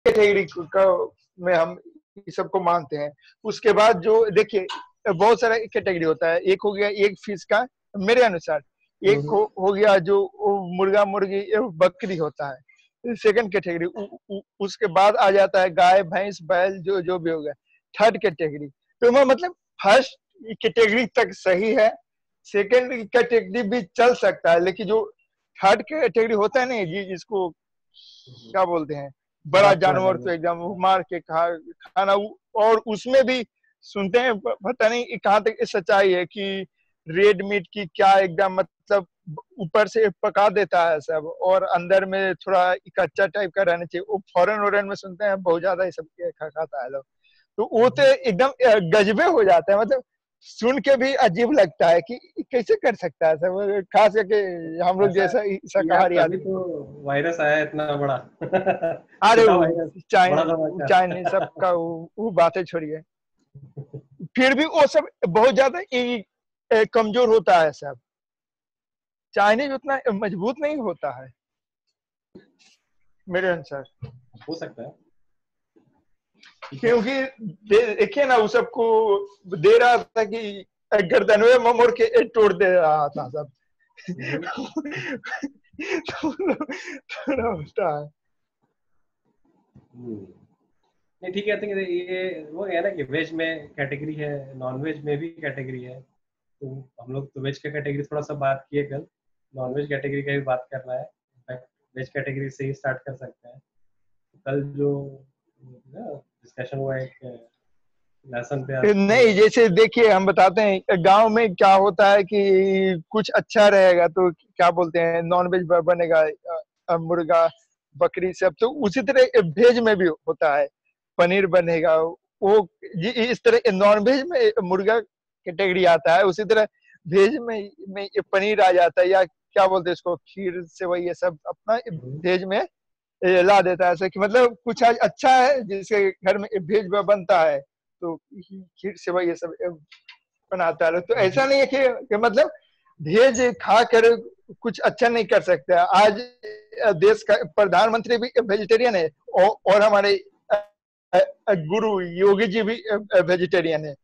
Category का में हम इस सबको मानते हैं। उसके बाद जो देखिए बहुत सारा कैटेगरी होता है। एक हो गया एक फिश का, मेरे अनुसार एक हो गया जो मुर्गा मुर्गी बकरी होता है, सेकंड कैटेगरी। उसके बाद आ जाता है गाय भैंस बैल जो जो भी हो गया, थर्ड कैटेगरी। तो मैं मतलब फर्स्ट कैटेगरी तक सही है, सेकंड कैटेगरी भी चल सकता है, लेकिन जो थर्ड कैटेगरी होता है ना जी, जिसको क्या बोलते हैं, बड़ा जानवर तो एकदम मार के खाना, और उसमें भी सुनते हैं पता नहीं कहाँ तक सच्चाई है कि रेड मीट की क्या एकदम मतलब ऊपर से पका देता है सब, और अंदर में थोड़ा कच्चा टाइप का रहना चाहिए। वो फॉरेन वॉरेन में सुनते हैं बहुत ज्यादा ये सब खाता है लोग, तो वो तो एकदम गजबे हो जाता है। मतलब सुन के भी अजीब लगता है कि कैसे कर सकता है सब, खास करके हम लोग जैसा यार शाकाहारी तभी आदमी। तो वायरस आया इतना बड़ा। अरे छोटा वायरस, बड़ा धमाका। चाइनीज सबका वो बातें छोड़िए, फिर भी वो सब बहुत ज्यादा कमजोर होता है सब। चाइनीज उतना मजबूत नहीं होता है मेरे अनुसार, हो सकता है, ठीक है। क्योंकि देखिए ना वो सबको दे रहा था कि गर्दनवे में मोड़ के तोड़ दे रहा था सब। थोड़ा होता है। नहीं ठीक है, आई थिंक ये वो है ना कि वेज में कैटेगरी है, नॉन वेज में भी कैटेगरी है। तो हम लोग तो वेज का कैटेगरी थोड़ा सा बात किए कल, नॉन वेज कैटेगरी का भी बात करना है। इनफैक्ट वेज कैटेगरी से ही स्टार्ट कर सकते हैं। कल जो डिस्कशन हुआ एक लेसन पे आपको। नहीं, जैसे देखिए हम बताते हैं गांव में क्या होता है कि कुछ अच्छा रहेगा तो क्या बोलते हैं नॉनवेज बनेगा, मुर्गा बकरी सब। तो उसी तरह वेज में भी होता है, पनीर बनेगा वो। इस तरह नॉनवेज में मुर्गा कैटेगरी आता है, उसी तरह वेज में ये पनीर आ जाता है, या क्या बोलते हैं इसको, खीर सेवई ये सब अपना वेज में ला देता है। ऐसा कि मतलब कुछ आज अच्छा है जिसके घर में वेज बनता है तो खीर सेवई ये सब बनाता है। तो ऐसा नहीं है कि मतलब भेज खा कर कुछ अच्छा नहीं कर सकते। आज देश का प्रधानमंत्री भी वेजिटेरियन है, और हमारे गुरु योगी जी भी वेजिटेरियन है,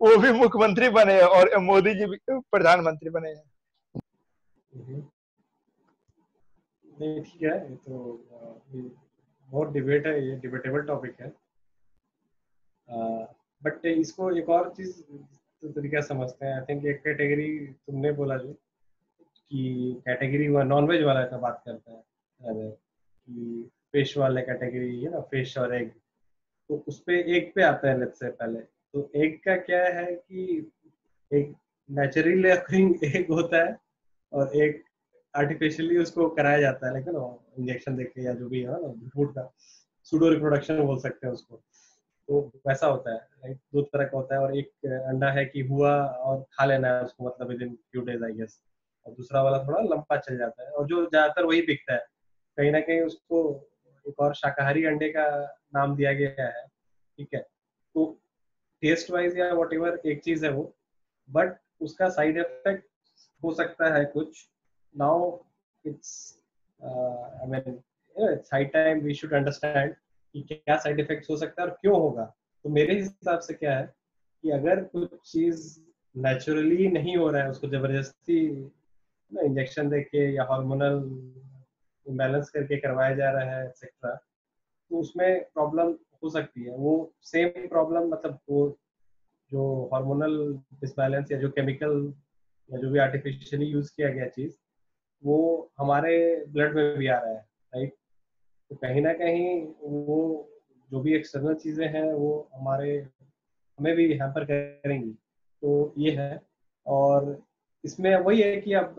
वो भी मुख्यमंत्री बने और मोदी जी भी प्रधानमंत्री बने हैं। नहीं ठीक है, ये तो बहुत डिबेट है, ये डिबेटेबल टॉपिक है। बट इसको एक और चीज तो तरीका समझते हैं। आई थिंक एक कैटेगरी तुमने बोला जो कि कैटेगरी नॉन वेज वाला का बात करते हैं, कि फिश वाले कैटेगरी है ना, फिश और एग। तो उस पे एग पे आता है लेट्स से पहले। तो एग का क्या है कि एक नेचुरली अकरिंग एग होता है, और एक आर्टिफिशियली उसको कराया जाता है, लेकिन इंजेक्शन देके या जो भी है ना, फूड का सूडो रिप्रोडक्शन बोल सकते हैं उसको। तो वैसा होता है, राइट। दो तरह का होता है, और एक अंडा है कि हुआ और खा लेना है उसको, मतलब within few days I guess. और दूसरा वाला थोड़ा लंबा चल जाता है, और जो ज्यादातर वही बिकता है। कहीं ना कहीं उसको एक और शाकाहारी अंडे का नाम दिया गया है, ठीक है। तो टेस्ट वाइज या वट एवर एक चीज है वो, बट उसका साइड इफेक्ट हो सकता है कुछ। Now it's I mean it's high time we should understand कि क्या साइड इफेक्ट्स हो सकता है और क्यों होगा। तो मेरे हिसाब से क्या है कि अगर कुछ चीज नेचुरली नहीं हो रहा है, उसको जबरदस्ती इंजेक्शन देके या हार्मोनल इम्बैलेंस करके करवाया जा रहा है एक्सेट्रा, तो उसमें प्रॉब्लम हो सकती है। वो सेम प्रॉब्लम, मतलब वो जो हार्मोनल डिसबैलेंस या जो केमिकल या जो भी आर्टिफिशियली यूज किया गया चीज, वो हमारे ब्लड में भी आ रहा है, राइट। तो कहीं ना कहीं वो जो भी एक्सटर्नल चीजें हैं वो हमें भी हैम्पर करेंगी। तो ये है। और इसमें वही है कि अब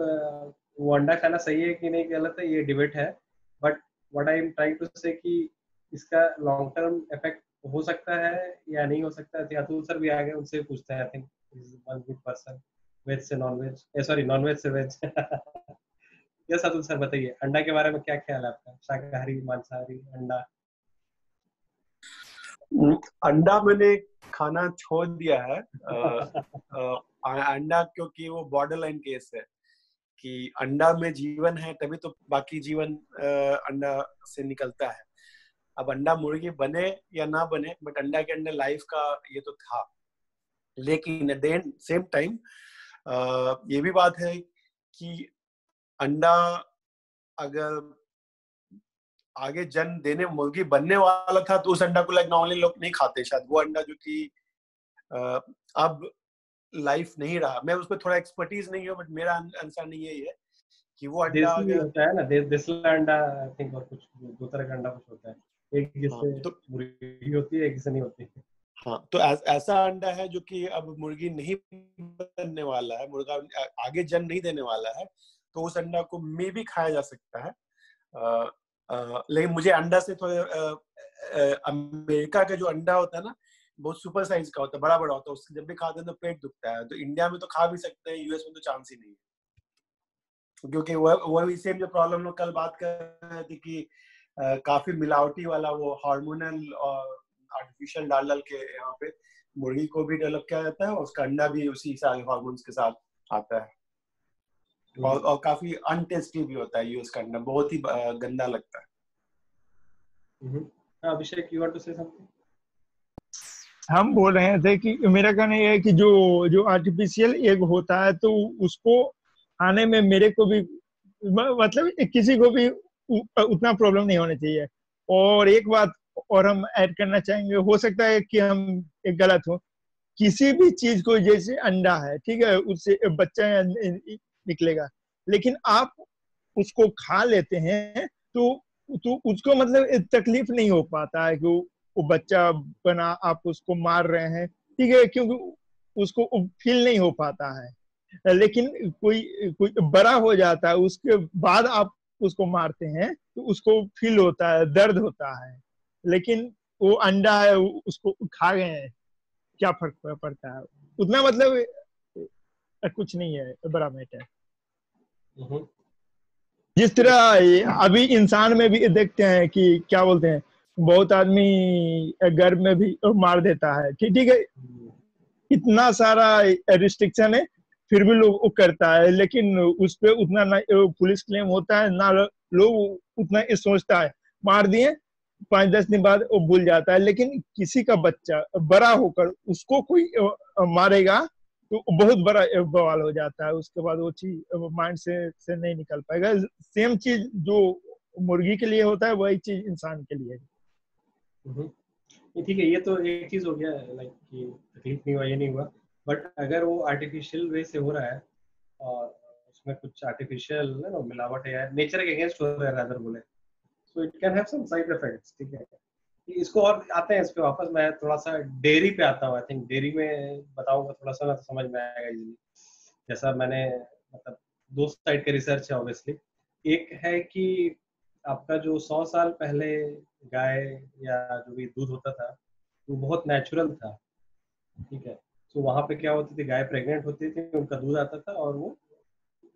वो अंडा खाना सही है कि नहीं गलत है, ये डिबेट है। But what I am trying to say कि इसका लॉन्ग टर्म इफेक्ट हो सकता है या नहीं हो सकता है। अतुल सर भी आ गए, उनसे पूछते हैं। I think is one good person, veg से non veg, sorry non veg से वेज। यस अतुल सर बताइए, अंडा के बारे में क्या ख्याल है आपका, शाकाहारी मांसाहारी अंडा? अंडा मैंने खाना छोड़ दिया है। अंडा क्योंकि वो बॉर्डर लाइन केस है कि अंडा में जीवन है तभी तो बाकी जीवन अंडा से निकलता है। अब अंडा मुर्गी बने या ना बने, बट अंडा के अंदर लाइफ का ये तो था। लेकिन at the end same time ये भी बात है कि अंडा अगर आगे जन्म देने मुर्गी बनने वाला था तो उस अंडा को लाइक नॉर्मली लोग नहीं खाते शायद, वो अंडा जो कि अब लाइफ नहीं रहा। मैं उस पर थोड़ा एक्सपर्टीज नहीं हूँ, बट मेरा अंडरस्टैंडिंग यही है कि वो अंडा देसी अगर होता है ना, देसला अंडा आई थिंक, और कुछ दो तरह का अंडा कुछ होता है, एक जिससे तो मुर्गी होती है, एक जिससे नहीं होती। हाँ, तो ऐसा अंडा है जो कि अब मुर्गी नहीं बनने वाला है, मुर्गा आगे जन्म नहीं देने वाला है, तो उस अंडा को मे भी खाया जा सकता है। लेकिन मुझे अंडा से थोड़े अमेरिका का जो अंडा होता है ना, बहुत सुपर साइज का होता है, बड़ा बड़ा होता है, उससे जब भी खाते हैं तो पेट दुखता है। तो इंडिया में तो खा भी सकते हैं, यूएस में तो चांस ही नहीं है, क्योंकि वही सेम जो प्रॉब्लम लोग कल बात कर रहे थे कि काफी मिलावटी वाला वो हार्मोनल और आर्टिफिशियल डाल डाल के यहाँ पे मुर्गी को भी डेवलप किया जाता है, और उसका अंडा भी उसी सारे हार्मोन्स के साथ आता है, और काफी अनटेस्टी भी होता है यूज करना, बहुत ही गंदा लगता है। Abhishek, you want to say something? हम बोल रहे थे कि मेरा कहना यह है कि जो जो आर्टिफिशियल एग होता है तो उसको खाने में मेरे को भी मतलब किसी को भी उतना प्रॉब्लम नहीं होना चाहिए। और एक बात और हम ऐड करना चाहेंगे, हो सकता है कि हम एक गलत हो, किसी भी चीज को, जैसे अंडा है ठीक है, उससे बच्चा निकलेगा, लेकिन आप उसको खा लेते हैं तो उसको मतलब तकलीफ नहीं हो पाता है कि वो बच्चा बना, आप उसको मार रहे हैं ठीक है, क्योंकि उसको फील नहीं हो पाता है। लेकिन कोई कोई बड़ा हो जाता है, उसके बाद आप उसको मारते हैं तो उसको फील होता है, दर्द होता है। लेकिन वो अंडा है, उसको खा गए हैं, क्या फर्क पड़ता है उतना, मतलब कुछ नहीं है बड़ा मैटर। जिस तरह अभी इंसान में भी देखते हैं कि क्या बोलते हैं, बहुत आदमी घर में भी मार देता है, ठीक है, इतना सारा रिस्ट्रिक्शन है, फिर भी लोग वो करता है, लेकिन उस पर उतना ना पुलिस क्लेम होता है ना लोग उतना सोचता है, मार दिए 5-10 दिन बाद वो भूल जाता है। लेकिन किसी का बच्चा बड़ा होकर उसको कोई मारेगा तो बहुत बड़ा बवाल हो जाता है, उसके बाद वो चीज माइंड से नहीं निकल पाएगा। सेम चीज जो मुर्गी के लिए होता है वही चीज इंसान के लिए है। ठीक है, ये तो एक चीज हो गया, लाइक कि तकलीफ नहीं हुआ, ये नहीं हुआ, बट अगर वो आर्टिफिशियल वे से हो रहा है और उसमें कुछ आर्टिफिशियल ना मिलावट है या नेचर के अगेंस्ट हो रहा है रादर बोले, so it can have some side effects. ठीक है, इसको और आते हैं इस पे वापस। मैं थोड़ा सा डेयरी पे आता हूँ। आई थिंक डेयरी में बताऊंगा थोड़ा सा ना, तो समझ में आएगा इजीली। जैसा मैंने मतलब दो साइड के रिसर्च है ऑब्वियसली। एक है कि आपका जो 100 साल पहले गाय या जो भी दूध होता था वो बहुत नेचुरल था। ठीक है, तो वहां पे क्या होती थी, गाय प्रेग्नेंट होती थी, उनका दूध आता था और वो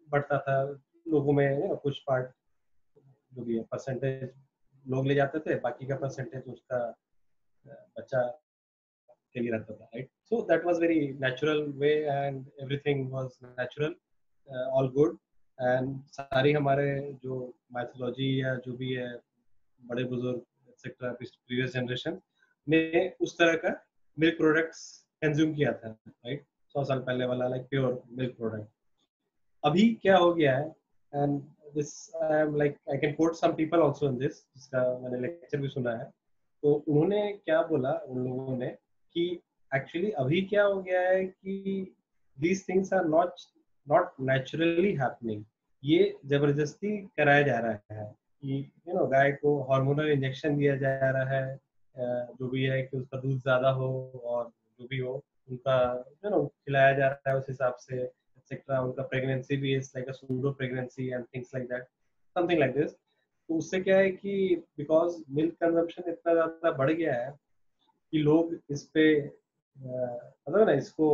बढ़ता था लोगों में, कुछ पार्ट जो भी है परसेंटेज लोग ले जाते थे, बाकी का परसेंटेज उसका बच्चा के लिए रहता था, right? So that was very natural way and everything was natural, all good. And सारी हमारे जो माइथोलॉजी या जो भी है बड़े बुजुर्ग एक्सेट्रा प्रीवियस जनरेशन ने उस तरह का मिल्क प्रोडक्ट्स कंज्यूम किया था, राइट? 100 साल पहले वाला लाइक प्योर मिल्क प्रोडक्ट। अभी क्या हो गया है, and this I am like I can quote some people also in this, जिसका मैंने लेक्चर भी सुना है। तो उन्होंने क्या बोला उन लोगों ने कि एक्चुअली अभी क्या हो गया है कि these things are not naturally happening, ये जबरदस्ती कराया जा रहा है कि गाय को हार्मोनल इंजेक्शन दिया जा रहा है, जो भी है कि उसका दूध ज्यादा हो और जो भी हो उनका खिलाया जा रहा है उस हिसाब से एक्सेट्रा। उनका प्रेगनेंसी भी is like a pseudo pregnancy and things like that, something like this. तो उससे क्या है कि बिकॉज मिल्क कंजम्पशन इतना ज्यादा बढ़ गया है कि लोग इस पे मतलब ना इसको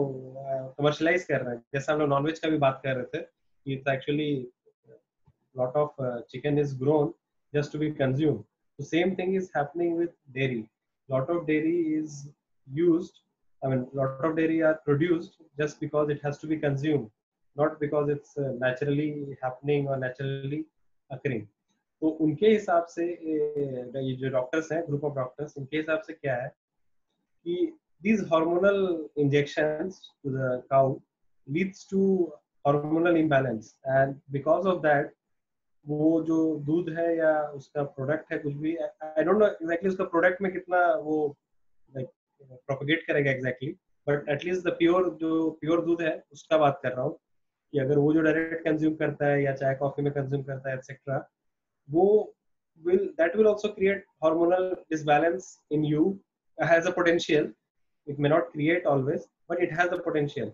कमर्शलाइज कर रहे हैं। जैसे हम लोग नॉनवेज का भी बात कर रहे थे कि it's actually lot of chicken is grown just to be consumed. The same thing is happening with dairy. Lot of dairy is used, I mean lot of dairy are produced just because it has to be consumed, not because it's naturally happening or naturally occurring. तो उनके हिसाब से ये जो doctors हैं, group of doctors, उनके हिसाब से क्या है कि these hormonal injections to the cow leads to hormonal imbalance, and because of that वो जो दूध है या उसका प्रोडक्ट है कुछ भी, आई डोंट नो एग्जैक्टली उसका प्रोडक्ट में कितना वो लाइक प्रोपेगेट करेगा exactly, but at least the pure दूध है उसका बात कर रहा हूँ कि अगर वो जो डायरेक्ट कंज्यूम करता है या चाय कॉफी में कंज्यूम करता है एक्सेट्रा, वो will also create hormonal disbalance in you, has a potential. It may not create always, but it has a potential.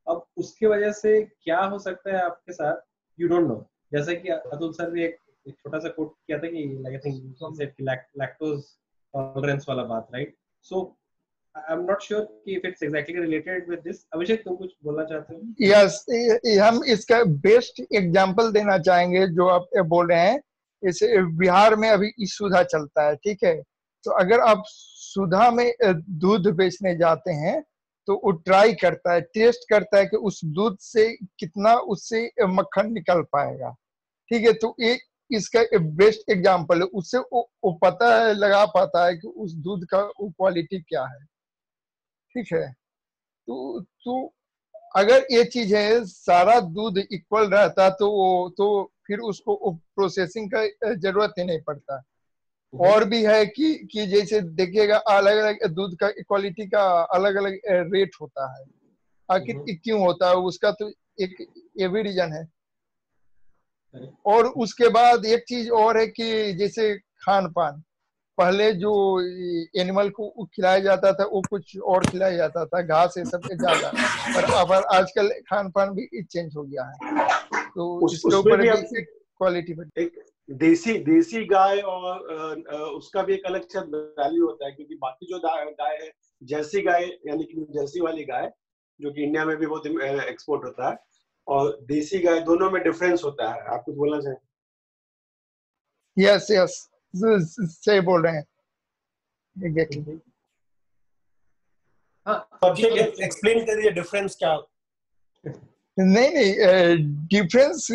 अब उसके वजह से क्या हो सकता है आपके साथ, you don't know. जैसे कि अतुल सर ने एक छोटा सा कोट किया था कि आई थिंक लैक्टोज टॉलरेंस वाला बात, right? So I am not sure कि if it's exactly related with this. Abhishek, तुम कुछ बोलना चाहते हो? यस, हम इसका बेस्ट एग्जांपल देना चाहेंगे जो आप बोल रहे हैं। इस बिहार में अभी ई सुधा चलता है, ठीक है? तो अगर आप सुधा में दूध बेचने जाते हैं तो वो ट्राई करता है, टेस्ट करता है कि उस दूध से कितना उससे मक्खन निकल पाएगा, ठीक है? तो ये इसका बेस्ट एग्जांपल है। उससे वो पता है, लगा पाता है कि उस दूध का क्वालिटी क्या है, ठीक है? तो अगर ये चीज है, सारा दूध इक्वल रहता तो फिर उसको प्रोसेसिंग का जरूरत ही नहीं पड़ता। और भी है कि जैसे देखिएगा अलग अलग दूध का क्वालिटी का अलग अलग रेट होता है। आखिर क्यों होता है उसका तो एक ये भी रीजन है। और उसके बाद एक चीज और है कि जैसे खान पान, पहले जो एनिमल को खिलाया जाता था वो कुछ और खिलाया जाता था, घास ये सब ज्यादा, पर अब आजकल खान पान भी चेंज हो गया है, तो इसके ऊपर भी क्वालिटी पर एक देसी गाय और उसका भी एक अलग शायद वैल्यू होता है, क्योंकि बाकी जो गाय है, जर्सी गाय यानी कि जर्सी वाली गाय जो कि इंडिया में भी बहुत एक्सपोर्ट होता है, और देसी गाय, दोनों में डिफरेंस होता है। आप कुछ बोलना चाहें? यस यस, सही बोल रहे हैं, एग्जैक्टली। एक्सप्लेन करिए डिफरेंस क्या? नहीं, डिफरेंस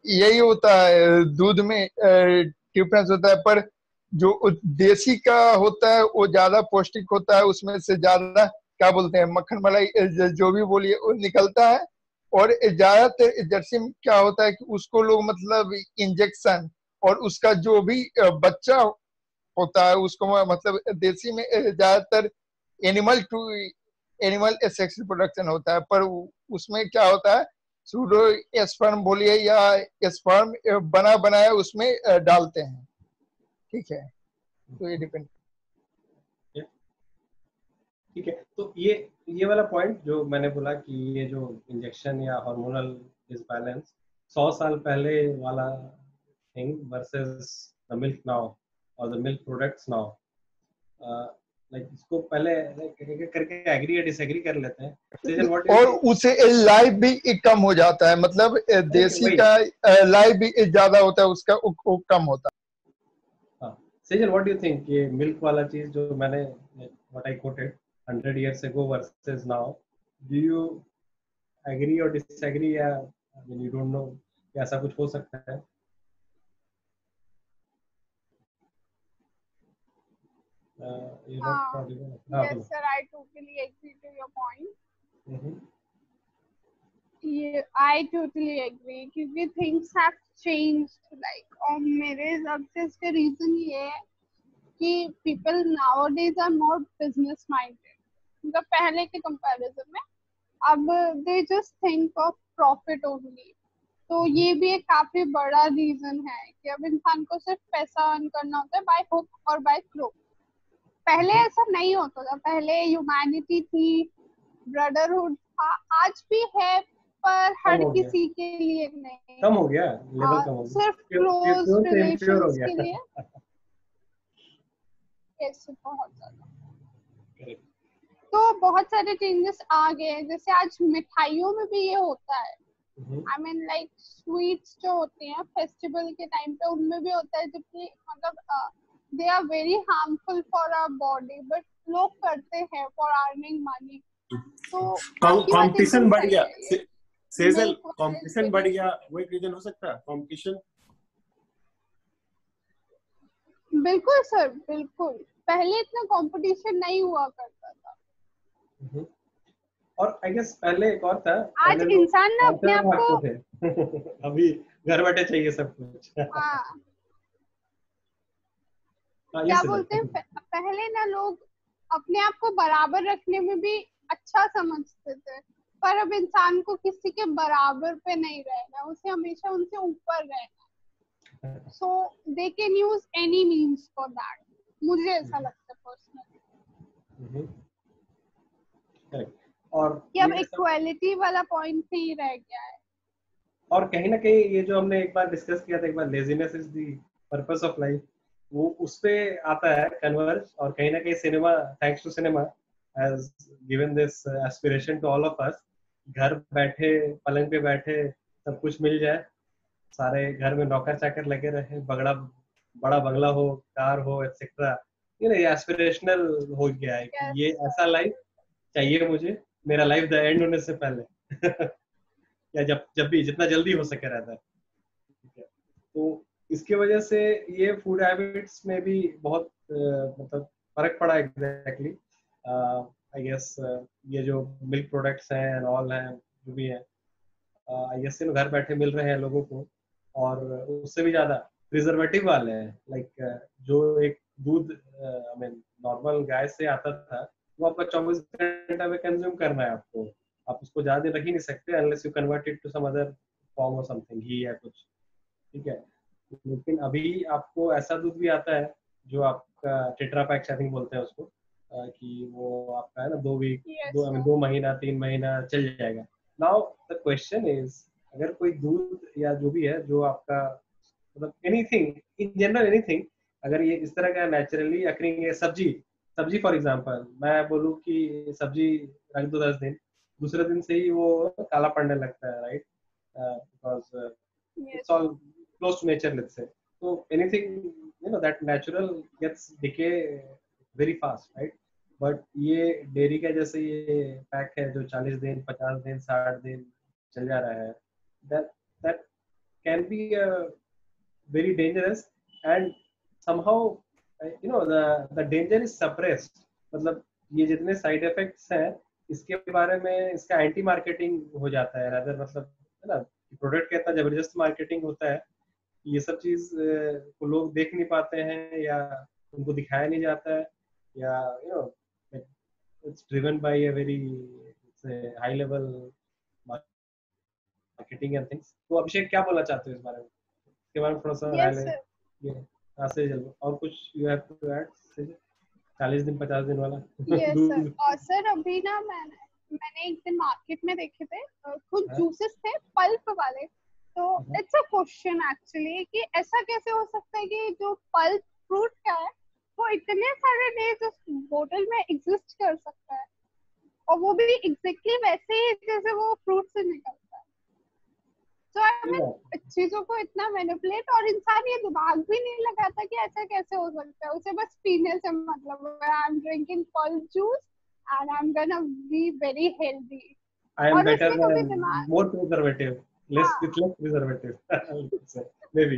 यही होता है, दूध में डिफरेंस होता है, पर जो देसी का होता है वो ज्यादा पौष्टिक होता है, उसमें से ज्यादा क्या बोलते हैं मक्खन मलाई जो भी बोलिए वो निकलता है। और ज्यादातर जर्सी में क्या होता है कि उसको लोग मतलब इंजेक्शन और उसका जो भी बच्चा होता है उसको मतलब देसी में ज्यादातर एनिमल सेक्स रिप्रोडक्शन होता है, पर उसमें क्या होता है सूडो स्पर्म बोलिए या स्पर्म बना बनाया उसमें डालते हैं, ठीक है? तो ये डिपेंड, ठीक है। तो ये वाला पॉइंट जो मैंने बोला कि ये जो इंजेक्शन या हार्मोनल डिसबैलेंस 100 साल पहले वाला thing versus the milk now और the milk products now, like इसको पहले करके एग्री या डिसएग्री कर लेते हैं। और उसे लाइफ भी कम हो जाता है, मतलब देसी का लाइफ भी ज्यादा होता है, उसका कम होता है। Sejal, what do you think ये मिल्क वाला चीज जो मैंने what I quoted 100 years ago versus now, do you agree or disagree, या you don't know कि ऐसा कुछ हो सकता है? Yes sir, I totally agree to your point. I totally agree क्योंकि things have changed, like और मेरे हिसाब से इसका रीजन ये है कि people nowadays are more business minded, मतलब पहले के कंपैरिजन में अब they just think of profit only। तो ये भी एक काफी बड़ा रीजन है कि अब इंसान को सिर्फ पैसा अर्न करना होता है बाय हुक और बाय क्रोक। पहले ऐसा नहीं होता था, पहले ह्यूमैनिटी थी, ब्रदरहुड था, आज भी है, पर हर किसी के लिए नहीं, कम हो गया, लेवल कम हो गया, सिर्फ क्लोज रिलेशंस के लिए। ऐसे बहुत ज्यादा, तो बहुत सारे चेंजेस आ गए, जैसे आज मिठाइयों में भी ये होता है। आई मीन लाइक स्वीट्स जो होते हैं फेस्टिवल के टाइम पे उनमें भी होता है, जबकि मतलब they are very harmful for our body, but लोग करते हैं for earning money। तो कंपटीशन बढ़ गया, सेजल, कंपटीशन बढ़ गया, वो एक रीजन हो सकता है। कंपटीशन बिल्कुल सर, बिल्कुल। पहले इतना कंपटीशन नहीं हुआ करता था। हम्म। और आई गेस पहले एक और था, आज पहले लोग इंसान ना पैसे अपने में आप को, भागते थे अभी घर बैठे चाहिए सब कुछ हाँ हाँ ये क्या सही बोलते है। हैं, पहले ना लोग अपने आप को बराबर रखने में भी अच्छा समझते थे, पर अब इंसान को किसी के बराबर पे नहीं रहना, उसे हमेशा उनसे ऊपर रहना। So they can use any means for that, मुझे ऐसा लगता है पर्सनली। Correct. और कि अब ये सब, इक्वालिटी वाला पॉइंट नहीं रह गया है। और कहीं ना कहीं ये जो हमने एक बार डिस्कस किया था, एक बार laziness is the purpose of life, वो उस पे आता है कन्वर्ज। और कहीं ना कहीं cinema, thanks to cinema, has given this aspiration to all of us. घर बैठे, पलंग पे बैठे सब कुछ मिल जाए, सारे घर में नौकर चाकर लगे रहे, बड़ा बड़ा बंगला हो, कार हो, एक्सेट्रा। ये एस्पिरेशनल हो गया है कि यस ये ऐसा लाइफ चाहिए मुझे, मेरा लाइफ द एंड होने से पहले या जब जब भी जितना जल्दी हो सके रहता है। ठीक है, तो इसकी वजह से ये फूड हैबिट्स में भी बहुत मतलब फर्क पड़ा एग्जैक्टली। आई गेस ये जो मिल्क प्रोडक्ट्स हैं एंड ऑल हैं, जो भी है, आई गेस घर बैठे मिल रहे हैं लोगों को। और उससे भी ज्यादा प्रिजर्वेटिव वाले हैं, लाइक जो एक दूध आई मीन नॉर्मल गाय से आता था, वो आपका 24 घंटा में कंज्यूम करना है आपको, आप उसको ज्यादा दिन रख ही नहीं सकते unless you convert it to some other form और समथिंग, घी या कुछ। ठीक है, लेकिन अभी आपको ऐसा दूध भी आता है जो आपका टेट्रा पैक शायद बोलते हैं उसको, कि वो आपका है ना 2 वीक, यस सर। 2 महीना 3 महीना चल जाएगा। नाउ द क्वेश्चन इज, अगर कोई दूध या जो भी है जो आपका मतलब एनीथिंग इन जनरल, एनीथिंग अगर ये इस तरह का नेचुरली अकरिंग है, सब्जी सब्जी फॉर एग्जांपल मैं बोलूँ कि सब्जी रख दो 10 दिन, दूसरे दिन से ही वो काला पड़ने लगता है, right? Because yes it's all close to nature, let's say. So anything that natural gets decay very fast, right? But ये डेयरी का जैसे ये पैक है जो 40 दिन 50 दिन 60 दिन चल जा रहा है, that that can be very dangerous, and somehow the danger is suppressed. मतलब ये जितने साइड इफेक्ट्स हैं इसके बारे में इसका एंटी मार्केटिंग हो जाता है, रादर मतलब है ना, प्रोडक्ट का इतना जबरदस्त मार्केटिंग होता है, ये सब चीज को लोग देख नहीं पाते हैं या उनको दिखाया नहीं जाता है, या it's driven by a very high level marketing and things. तो अभिषेक क्या बोलना चाहते हो इस बारे में, इसके बारे में थोड़ा सा राय यस लें। सर। ये से चलो, और कुछ यू हैव टू ऐड? 40 दिन 50 दिन वाला यस सर। दूध। और सर अभी ना मैंने एक दिन मार्केट में देखे थे कुछ हाँ? जूसेस थे पल्प वाले। तो इट्स अ क्वेश्चन एक्चुअली कि ऐसा कैसे हो सकता है कि जो पल्प फ्रूट का है वो इतने सारे डेज उस बोतल में एग्जिस्ट कर सकता है, और वो भी एग्जैक्टली वैसे ही जैसे वो फ्रूट से निकलता है। तो आई मीन चीजों को इतना मैनिपुलेट, और इंसान ये दिमाग भी नहीं लगाता कि ऐसा कैसे हो सकता है, उसे बस पीने से मतलब है। I am drinking pulp juice and I'm gonna be very healthy. I am और better उसमें कभी than दिमाग, more preservative, less हाँ, with less preservative maybe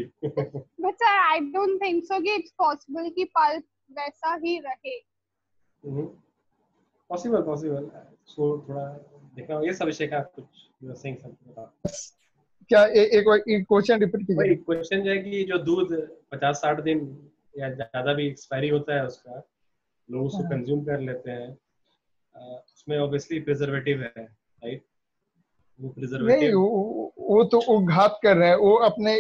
but sir I don't think so कि it's possible कि पल्प वैसा ही रहे। possible so थोड़ा देखना ये सब विषय का कुछ you are saying something about। क्या एक क्वेश्चन रिपीट कीजिए। वही क्वेश्चन जो है कि जो दूध 50-60 दिन या ज्यादा भी एक्सपायरी होता है उसका, लोग उसको कंज्यूम कर लेते हैं, उसमें ऑब्वियसली प्रिजर्वेटिव है, राइट? वो नहीं, प्रिजर्वेटिव वो तो वो घात कर रहे हैं, वो अपने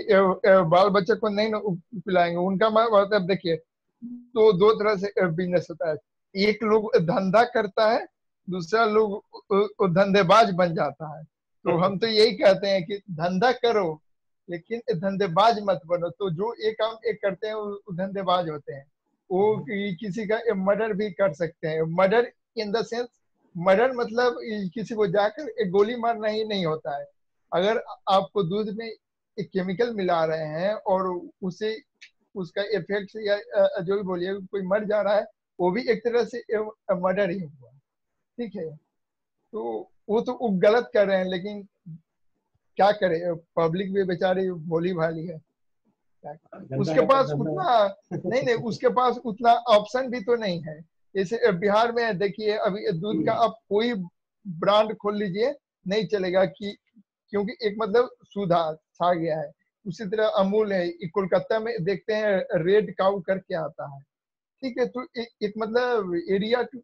बाल बच्चे को नहीं ना पिलाएंगे। उनका मतलब देखिए, तो दो तरह से बिजनेस होता है। एक लोग धंधा करता है, दूसरा लोग धंधेबाज बन जाता है। तो हम तो यही कहते हैं कि धंधा करो लेकिन धंधेबाज मत बनो। तो जो एक काम एक करते हैं वो धंधेबाज होते हैं। वो किसी का मर्डर भी कर सकते हैं। Murder in the sense, murder मतलब किसी को जाकर एक गोली मारना ही नहीं होता है। अगर आपको दूध में एक केमिकल मिला रहे हैं और उसे उसका इफेक्ट या जो भी बोलिए कोई मर जा रहा है, वो भी एक तरह से मर्डर ही हुआ। ठीक है, तो वो तो वो गलत कर रहे हैं, लेकिन क्या करें, पब्लिक भी बेचारी भोली भाली है। उसके पास उतना नहीं, उसके पास उतना ऑप्शन भी तो नहीं है। जैसे बिहार में देखिए अभी दूध का आप कोई ब्रांड खोल लीजिए नहीं चलेगा, कि क्योंकि एक मतलब सुधा छा गया है। उसी तरह अमूल है, कोलकाता में देखते हैं रेड काउ करके आता है, ठीक है। तो एक मतलब एरिया टू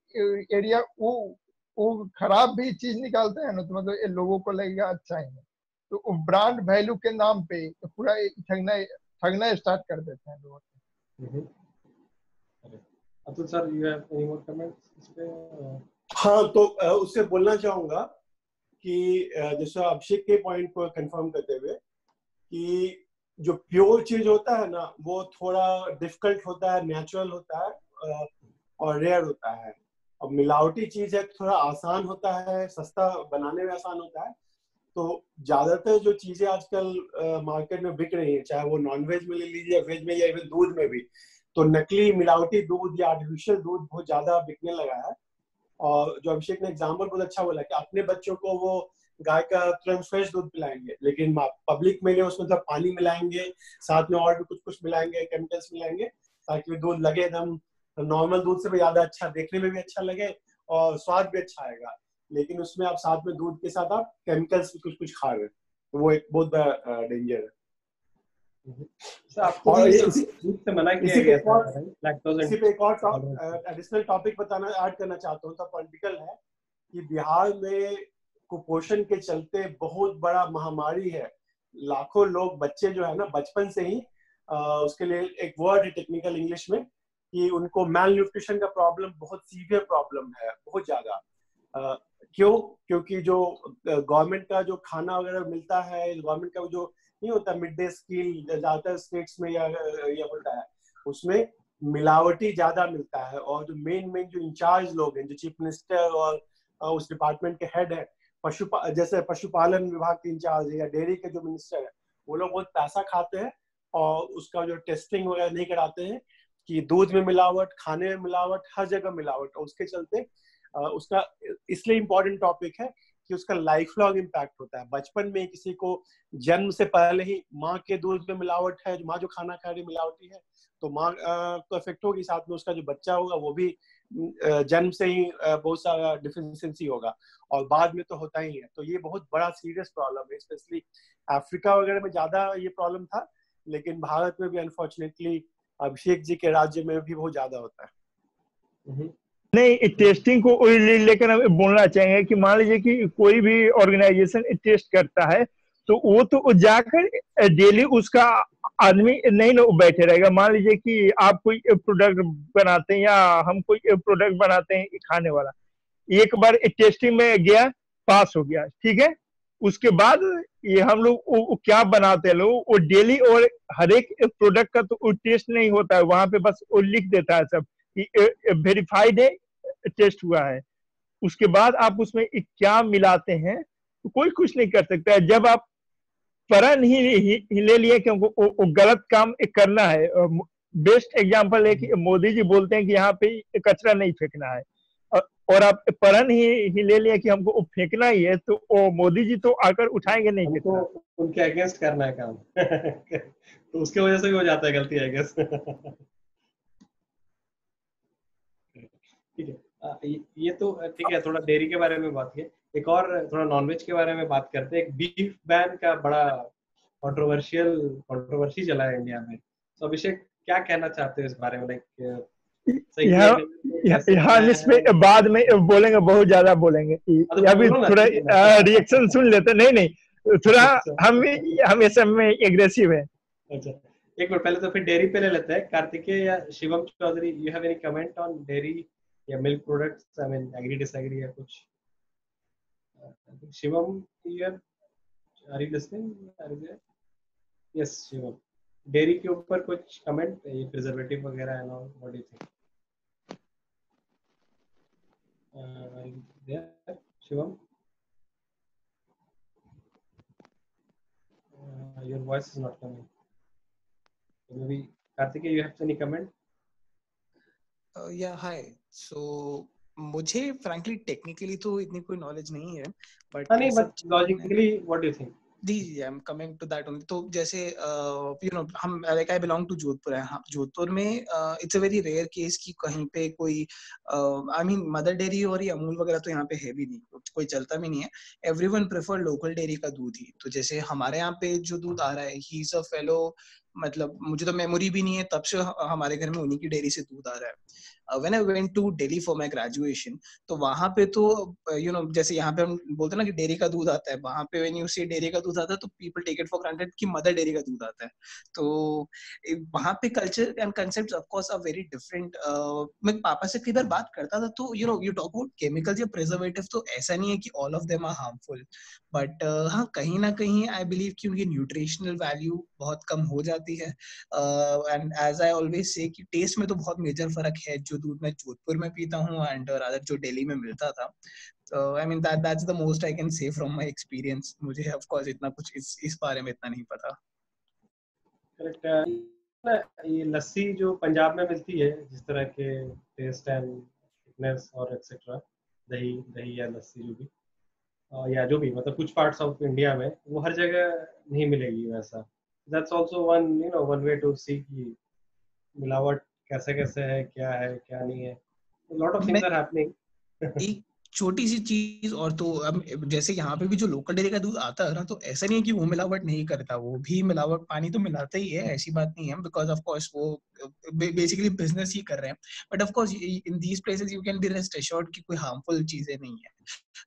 एरिया वो खराब भी चीज निकालते हैं ना, तो मतलब ये लोगों को लगेगा अच्छा ही है, तो ब्रांड वैल्यू के नाम पे पूरा ठगना स्टार्ट कर देते हैं लोगों को। Atul sir, you have any more comments इस पे? हाँ, तो उससे बोलना चाहूंगा कि जैसे अभिषेक के पॉइंट को कंफर्म करते हुए कि जो प्योर चीज होता है ना वो थोड़ा डिफिकल्ट होता है, नेचुरल होता है और रेयर होता है। अब मिलावटी चीज है थोड़ा आसान होता है, सस्ता बनाने में आसान होता है। तो ज्यादातर जो चीजें आजकल मार्केट में बिक रही है, चाहे वो नॉनवेज में ले लीजिए, वेज में या इवन दूध में भी, तो नकली मिलावटी दूध या आर्टिफिशियल दूध बहुत ज्यादा बिकने लगा है। और जो अभिषेक ने एग्जाम्पल बहुत अच्छा बोला कि अपने बच्चों को वो गाय का तुरंत फ्रेश दूध पिलाएंगे, लेकिन पब्लिक में उसमें तो पानी मिलाएंगे, साथ में और भी कुछ कुछ मिलाएंगे, केमिकल्स मिलाएंगे, ताकि वो दूध लगे एकदम नॉर्मल दूध से भी ज्यादा अच्छा, देखने में भी अच्छा लगे और स्वाद भी अच्छा आएगा। लेकिन उसमें आप साथ में दूध के साथ आप केमिकल्स भी कुछ कुछ खा रहे हैं, तो वो एक बहुत बड़ा डेंजर है। आपको भी दूध से मना किया गया था, लैक्टोज। इसी पे एक और एडिशनल टॉपिक बताना ऐड करना चाहता हूँ, तो पॉलिटिकल है कि बिहार में कुपोषण के चलते बहुत बड़ा महामारी है। लाखों लोग, बच्चे जो है ना बचपन से ही उसके लिए एक वर्ड है टेक्निकल इंग्लिश में कि उनको मेल न्यूट्रिशन का प्रॉब्लम बहुत सीवियर प्रॉब्लम है, बहुत ज्यादा। क्यों? क्योंकि जो गवर्नमेंट का जो खाना वगैरह मिलता है, गवर्नमेंट का जो नहीं होता मिड डे मील ज्यादातर स्टेट्स में या होता है, उसमें मिलावटी ज्यादा मिलता है। और जो मेन जो इंचार्ज लोग हैं, जो चीफ मिनिस्टर और उस डिपार्टमेंट के हेड है, जैसे पशुपालन विभाग के इंचार्ज है या डेयरी के जो मिनिस्टर है, वो लोग बहुत पैसा खाते हैं और उसका जो टेस्टिंग वगैरह नहीं कराते हैं कि दूध में मिलावट, खाने में मिलावट, हर जगह मिलावट। और उसके चलते उसका इसलिए इम्पोर्टेंट टॉपिक है कि उसका लाइफ लॉन्ग इम्पैक्ट होता है। बचपन में किसी को जन्म से पहले ही माँ के दूध में मिलावट है, माँ जो खाना खा रही मिलावटी है, तो माँ को इफेक्ट होगी, साथ में उसका जो बच्चा होगा वो भी जन्म से ही बहुत सारा डिफिशियंसी होगा, और बाद में तो होता ही है। तो ये बहुत बड़ा सीरियस प्रॉब्लम है, स्पेशली अफ्रीका वगैरह में ज्यादा ये प्रॉब्लम था, लेकिन भारत में भी अनफॉर्चुनेटली अभिषेक जी के राज्य में भी बहुत ज्यादा होता है। नहीं, टेस्टिंग को लेकर हम बोलना चाहेंगे कि मान लीजिए कि कोई भी ऑर्गेनाइजेशन टेस्ट करता है, तो वो तो जाकर डेली उसका आदमी नहीं ना बैठे रहेगा। मान लीजिए कि आप कोई प्रोडक्ट बनाते हैं या हम कोई प्रोडक्ट बनाते हैं खाने वाला, एक बार टेस्टिंग में गया, पास हो गया, ठीक है। उसके बाद ये हम लोग क्या बनाते हैं लोग, वो डेली और हर एक प्रोडक्ट का तो टेस्ट नहीं होता है, वहां पे बस वो लिख देता है सब वेरीफाइड है, टेस्ट हुआ है। उसके बाद आप उसमें क्या मिलाते हैं तो कोई कुछ नहीं कर सकता है। जब आप प्रण ही ले लिए कि वो गलत काम करना है। बेस्ट एग्जांपल है कि मोदी जी बोलते हैं कि यहाँ पे कचरा नहीं फेंकना है, और आप प्रण ही ले लिए कि हमको फेंकना ही है, तो वो मोदी जी तो आकर उठाएंगे नहीं कचरा, उनके अगेंस्ट करना है काम। तो उसके वजह से भी हो जाता है गलती, आई गेस। ठीक है, ये तो ठीक है। थोड़ा डेयरी के बारे में बात किए, एक और थोड़ा नॉनवेज के बारे में बात करते हैं। एक बीफ बैन का बड़ा कंट्रोवर्सी चला है इंडिया में, तो अभिषेक क्या कहना चाहते हो इस बारे में? हम इस पे बाद में बोलेंगे, बहुत ज्यादा बोलेंगे। अभी थोड़ा रिएक्शन सुन लेते। नहीं, थोड़ा हम ये सब में एग्रेसिव है। अच्छा, एक मिनट पहले तो फिर डेयरी पे ले लेते हैं। कार्तिकेय या Shivam Chaudhary, you have any comment on dairy या milk products? I mean agree disagree या कुछ? Shivam, are you listening? Are you there? Yes Shivam, dairy के ऊपर कुछ कमेंट, ये प्रिजर्वेटिव वगैरह है ना, what do you think? There Shivam, your voice is not coming. Maybe Karthikeya, you have any comment? Yeah, hi. So मुझे frankly technically तो इतनी कोई knowledge नहीं है, but नहीं, but logically what do you think? जी, I am coming to that only. तो जैसे यू नो हम like I belong to Jodhpur है। हाँ, जोधपुर में it's a very rare case कि कहीं पे कोई आई मीन मदर डेयरी और ये अमूल वगैरह तो यहाँ पे है भी नहीं, कोई चलता भी नहीं है। एवरीवन प्रेफर लोकल डेयरी का दूध ही। तो जैसे हमारे यहाँ पे जो दूध आ रहा है, ही इज अ फेलो, मतलब मुझे तो मेमोरी भी नहीं है तब से हमारे घर में उन्हीं की डेयरी से दूध आ रहा है। When I went to Delhi for my graduation, तो वहां पे तो यू नो जैसे यहाँ पे हम बोलते हैं ना कि डेयरी का दूध आता है, वहां पे व्हेन यू से डेयरी का दूध आता है तो people take it for granted कि मदर डेयरी का दूध आता है। तो वहां पे culture and concepts of course are very different. मैं पापा से कई बार बात करता था तो you know you talk about chemicals या प्रिजर्वेटिव, तो ऐसा नहीं है कि all of them are harmful, but हाँ कहीं ना कहीं आई बिलीव कि उनकी न्यूट्रिशनल वैल्यू बहुत कम हो जाती है। And as I always say कि टेस्ट में तो बहुत मेजर फर्क है जो दूध मैं जोधपुर में पीता हूँ एंड रादर जो दिल्ली में मिलता था। So I mean that's the most I can say from my experience. मुझे of course इतना कुछ इस बारे में इतना नहीं पता। करेक्ट है। ये लस्सी जो पंजाब में मिलती है, जिस तरह के टेस्ट एंड थिकनेस और एक्सेट्रा, दही दही या लस्सी जो भी या जो भी मतलब कुछ पार्ट्स ऑफ इंडिया में वो हर जगह नहीं मिलेगी वैसा। That's also one one way to see कि मिलावट कैसे कैसे है क्या नहीं है। Lot of main things are happening. एक छोटी सी चीज और, तो अब जैसे यहाँ पे भी जो लोकल डेयरी का दूध आता है ना, तो ऐसा नहीं है कि वो मिलावट नहीं करता, वो भी मिलावट पानी तो मिलाता ही है, ऐसी बात नहीं है, बिकॉज ऑफ कोर्स वो बेसिकली बिजनेस ही कर रहे हैं। But of course in these places you can be rest assured कि कोई हार्मफुल चीजें नहीं है।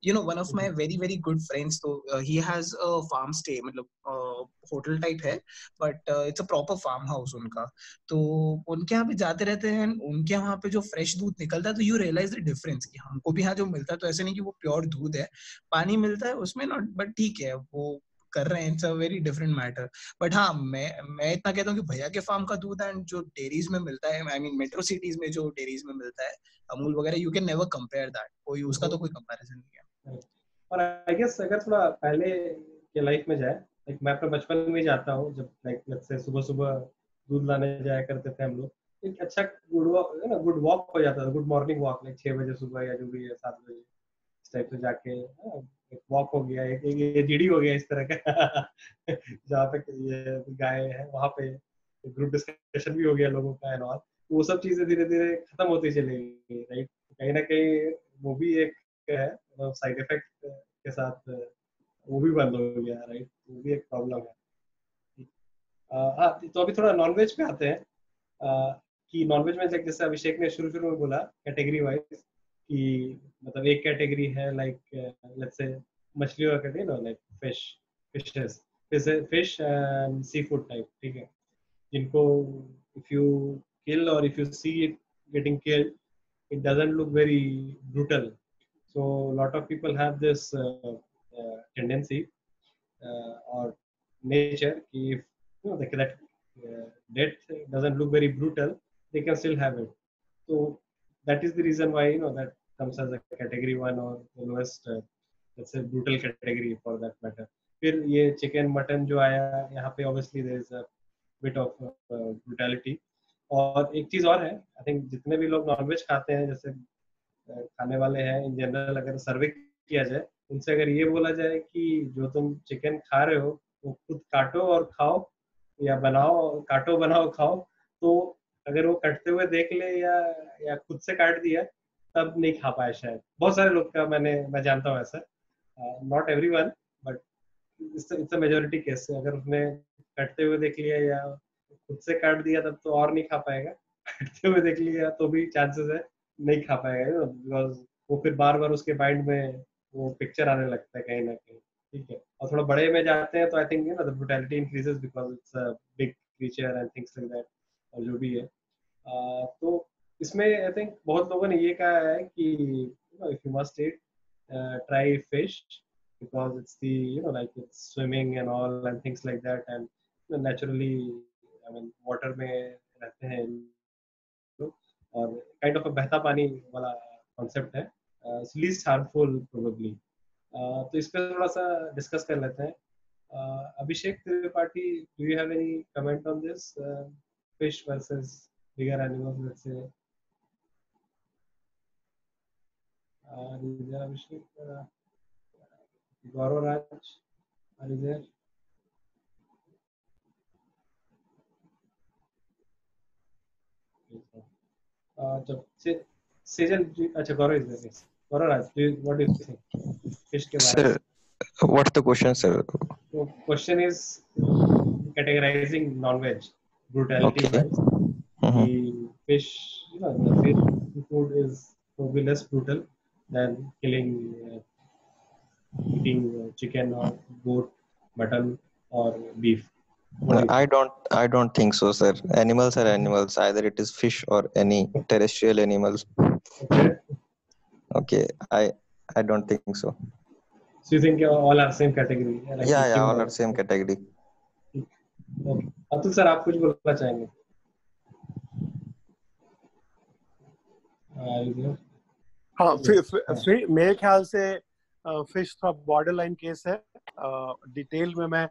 you know one of my very good friends, तो he has a farm stay, मतलब होटल टाइप है, but it's a proper farm house उनका। तो उनके यहाँ पे जाते रहते हैं, उनके यहाँ पे जो फ्रेश दूध निकलता है तो यू रियलाइज द डिफरेंस कि हमको भी यहाँ जो मिलता है तो ऐसे नहीं कि वो प्योर दूध है, पानी मिलता है उसमें नॉट, बट ठीक है वो कर रहे हैं, it's a very different matter. But हाँ मैं इतना कहता हूँ कि भैया के फार्म का दूध एंड जो डेयरीज में मिलता है, आई मीन मेट्रो सिटीज में जो डेयरीज में मिलता है अमूल वगैरह, you can never compare that, कोई उसका तो कोई कंपैरिजन नहीं है। और आई गेस अगर थोड़ा पहले के लाइफ में जाए, लाइक मैं अपने बचपन में जाता हूँ जब लाइक लेट्स से सुबह सुबह दूध लाने जाया करते थे हम लोग। एक अच्छा गुड वॉक हो जाता था, गुड मॉर्निंग वॉक, लाइक 6 बजे सुबह या जो भी है 7 बजे इस टाइप से जाके एक वॉक हो गया, एक ये जीडी हो गया इस तरह का जहाँ पे ये गाय है वहाँ पे ग्रुप डिस्कशन भी हो गया लोगों का एंड ऑल। वो सब चीजें धीरे धीरे खत्म होती चली गई, राइट। कहीं ना कहीं वो भी एक है साइड इफेक्ट के साथ वो भी बंद हो गया, राइट। वो भी एक प्रॉब्लम है। हाँ, तो अभी थोड़ा नॉनवेज पे आते हैं। कि नॉनवेज में जैसे अभिषेक ने शुरू शुरू में बोला कैटेगरी वाइज कि मतलब एक कैटेगरी है लाइक लेट्स से मछलियों का कैटेगरी ना, like fishes fish and sea food type, ठीक है, जिनको इफ यू किल और if you see it getting killed, it doesn't look very brutal. So a lot of people have this tendency or nature if that death doesn't look very brutal, they can still have it. So that is the reason why that comes as a category 1 or the lowest let's say brutal category for that matter. फिर ये chicken mutton जो आया यहाँ पे obviously there is a bit of brutality. और एक चीज और है, आई थिंक जितने भी लोग नॉनवेज खाते हैं, जैसे खाने वाले हैं इन जनरल, अगर सर्वे किया जाए उनसे, अगर ये बोला जाए कि जो तुम चिकन खा रहे हो वो खुद काटो और खाओ या बनाओ, काटो बनाओ खाओ, तो अगर वो कटते हुए देख ले या खुद से काट दिया तब नहीं खा पाए शायद। बहुत सारे लोग का मैं जानता हूँ ऐसा, not everyone but it's a majority case. अगर उसने कटते हुए देख लिया या खुद से काट दिया तब तो और नहीं खा पाएगा, कटते हुए देख लिया तो भी चांसेस है नहीं खा पाएगा, बिकॉज वो फिर बार बार उसके माइंड में वो पिक्चर आने लगता है कहीं ना कहीं, ठीक है। और थोड़ा बड़े में जाते हैं तो I think the brutality increases because it's a big creature and things like that, और जो भी है। तो इसमें आई थिंक बहुत लोगों ने ये कहा है कि if you must eat try fish because it's the like it's swimming and all and things like that, and naturally I mean water में रहते हैं लोग, और काइंड ऑफ बहता पानी वाला कॉन्सेप्ट है, लीस्ट हार्मफुल प्रोबेबली। तो इस पे थोड़ा सा डिस्कस कर लेते हैं। Abhishek Tripathi, do you have any comment on this fish versus bigger animals, let's say Abhishek, Gaurav Raj, are you there? जब सेजन अच्छा Gaurav is there Gaurav Raj what do you think fish के बारे में Sir, what's the question, sir? तो question is categorizing non veg brutality Okay. wise Mhm. the fish the fish food is probably less brutal than killing eating chicken or goat mutton or beef. What do you think? I don't think so, sir. Animals are animals. Either it is fish or any terrestrial animals. Okay, Okay, I don't think so. so you think all are same category like Yeah, eating all are same category. okay Atul sir आप कुछ बोलना चाहेंगे? हाँ फिर मेरे ख्याल से fish थोड़ा बॉर्डर लाइन केस है। डिटेल में मैं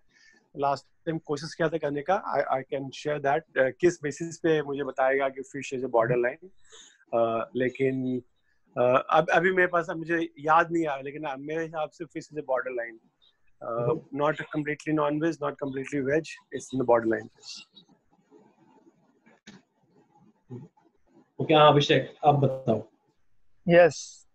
लास्ट टाइम कोशिश किया था करने का। आई कैन शेयर दैट किस बेसिस पे मुझे बताएगा कि fish is a border line, लेकिन अब अभी मेरे पास मुझे याद नहीं आया, लेकिन मेरे हिसाब से fish is a border line, not completely non veg, not completely veg, it's in the border line. Okay Abhishek आप बताओ। यस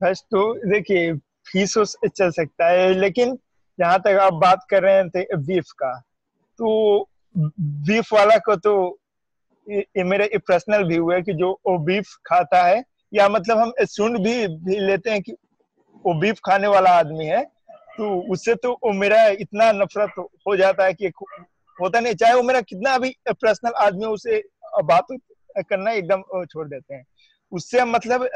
बस तो देखिए फीस चल सकता है, लेकिन जहाँ तक आप बात कर रहे थे बीफ का, तो बीफ वाला को तो ये मेरा एक पर्सनल व्यू है कि जो वो बीफ खाता है, या मतलब हम सुन भी लेते हैं कि वो बीफ खाने वाला आदमी है, तो उससे तो वो मेरा इतना नफरत हो जाता है कि होता नहीं, चाहे वो मेरा कितना भी पर्सनल आदमी, उसे बात करना एकदम छोड़ देते हैं। उससे हम मतलब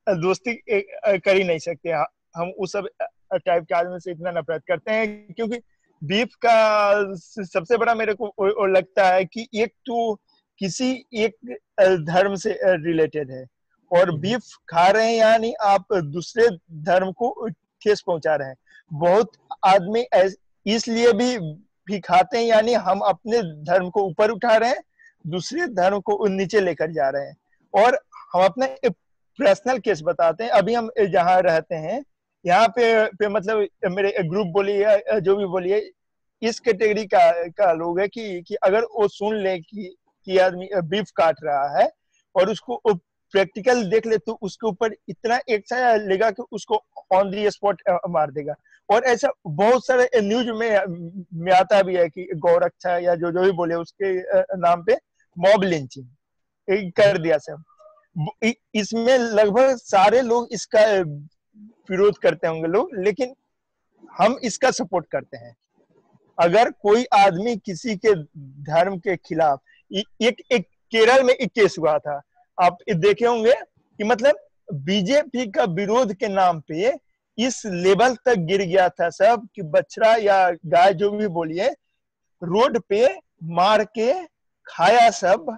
दोस्ती कर ही नहीं सकते। हम उस सब टाइप के आदमी से इतना नफरत करते हैं, क्योंकि बीफ का सबसे बड़ा मेरे को लगता है कि एक तो किसी एक धर्म से रिलेटेड है, और बीफ खा रहे हैं यानी आप दूसरे धर्म को ठेस पहुंचा रहे हैं। बहुत आदमी इसलिए भी खाते हैं, यानी हम अपने धर्म को ऊपर उठा रहे हैं, दूसरे धर्म को नीचे लेकर जा रहे हैं। और हम अपना पर्सनल केस बताते हैं। अभी हम जहाँ रहते हैं यहाँ पे मतलब मेरे ग्रुप बोलिए जो भी बोलिए, इस कैटेगरी का लोग है कि अगर वो सुन ले कि आदमी बीफ काट रहा है और उसको प्रैक्टिकल देख ले, तो उसके ऊपर इतना एक साया लेगा कि उसको ऑन दी स्पॉट मार देगा। और ऐसा बहुत सारे न्यूज में आता भी है कि गौरक्षा या जो भी बोले उसके नाम पे मॉब लिंचिंग कर दिया सब। इसमें लगभग सारे लोग इसका विरोध करते होंगे लोग, लेकिन हम इसका सपोर्ट करते हैं। अगर कोई आदमी किसी के धर्म के खिलाफ, एक केरल में एक केस हुआ था, आप देखे होंगे कि मतलब बीजेपी का विरोध के नाम पे इस लेवल तक गिर गया था सब कि बछड़ा या गाय जो भी बोलिए रोड पे मार के खाया सब,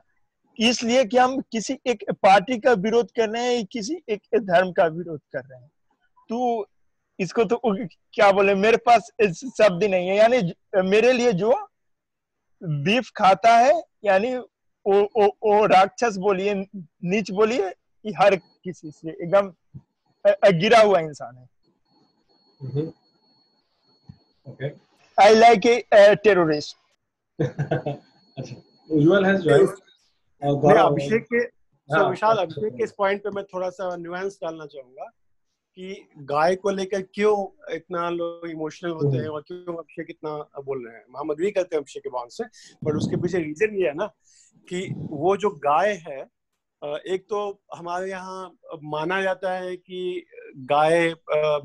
इसलिए कि हम किसी एक पार्टी का विरोध कर रहे हैं, किसी एक धर्म का विरोध कर रहे हैं। तो इसको तो क्या बोले, मेरे पास शब्द नहीं है। यानी मेरे लिए जो बीफ खाता है, यानी वो राक्षस बोलिए, नीच बोलिए, हर किसी से एकदम गिरा हुआ इंसान है। Okay. I like a terrorist. अच्छा, उज्जवल has joined. अभिषेक के विशाल अभिषेक के इस पॉइंट पे मैं थोड़ा सा न्यूएंस डालना चाहूंगा कि गाय को लेकर क्यों इतना लोग इमोशनल होते हैं और क्यों अभिषेक इतना बोल रहे हैं। हम अग्री करते हैं अभिषेक के बात से, पर उसके पीछे रीजन ये है ना कि वो जो गाय है, एक तो हमारे यहाँ माना जाता है कि गाय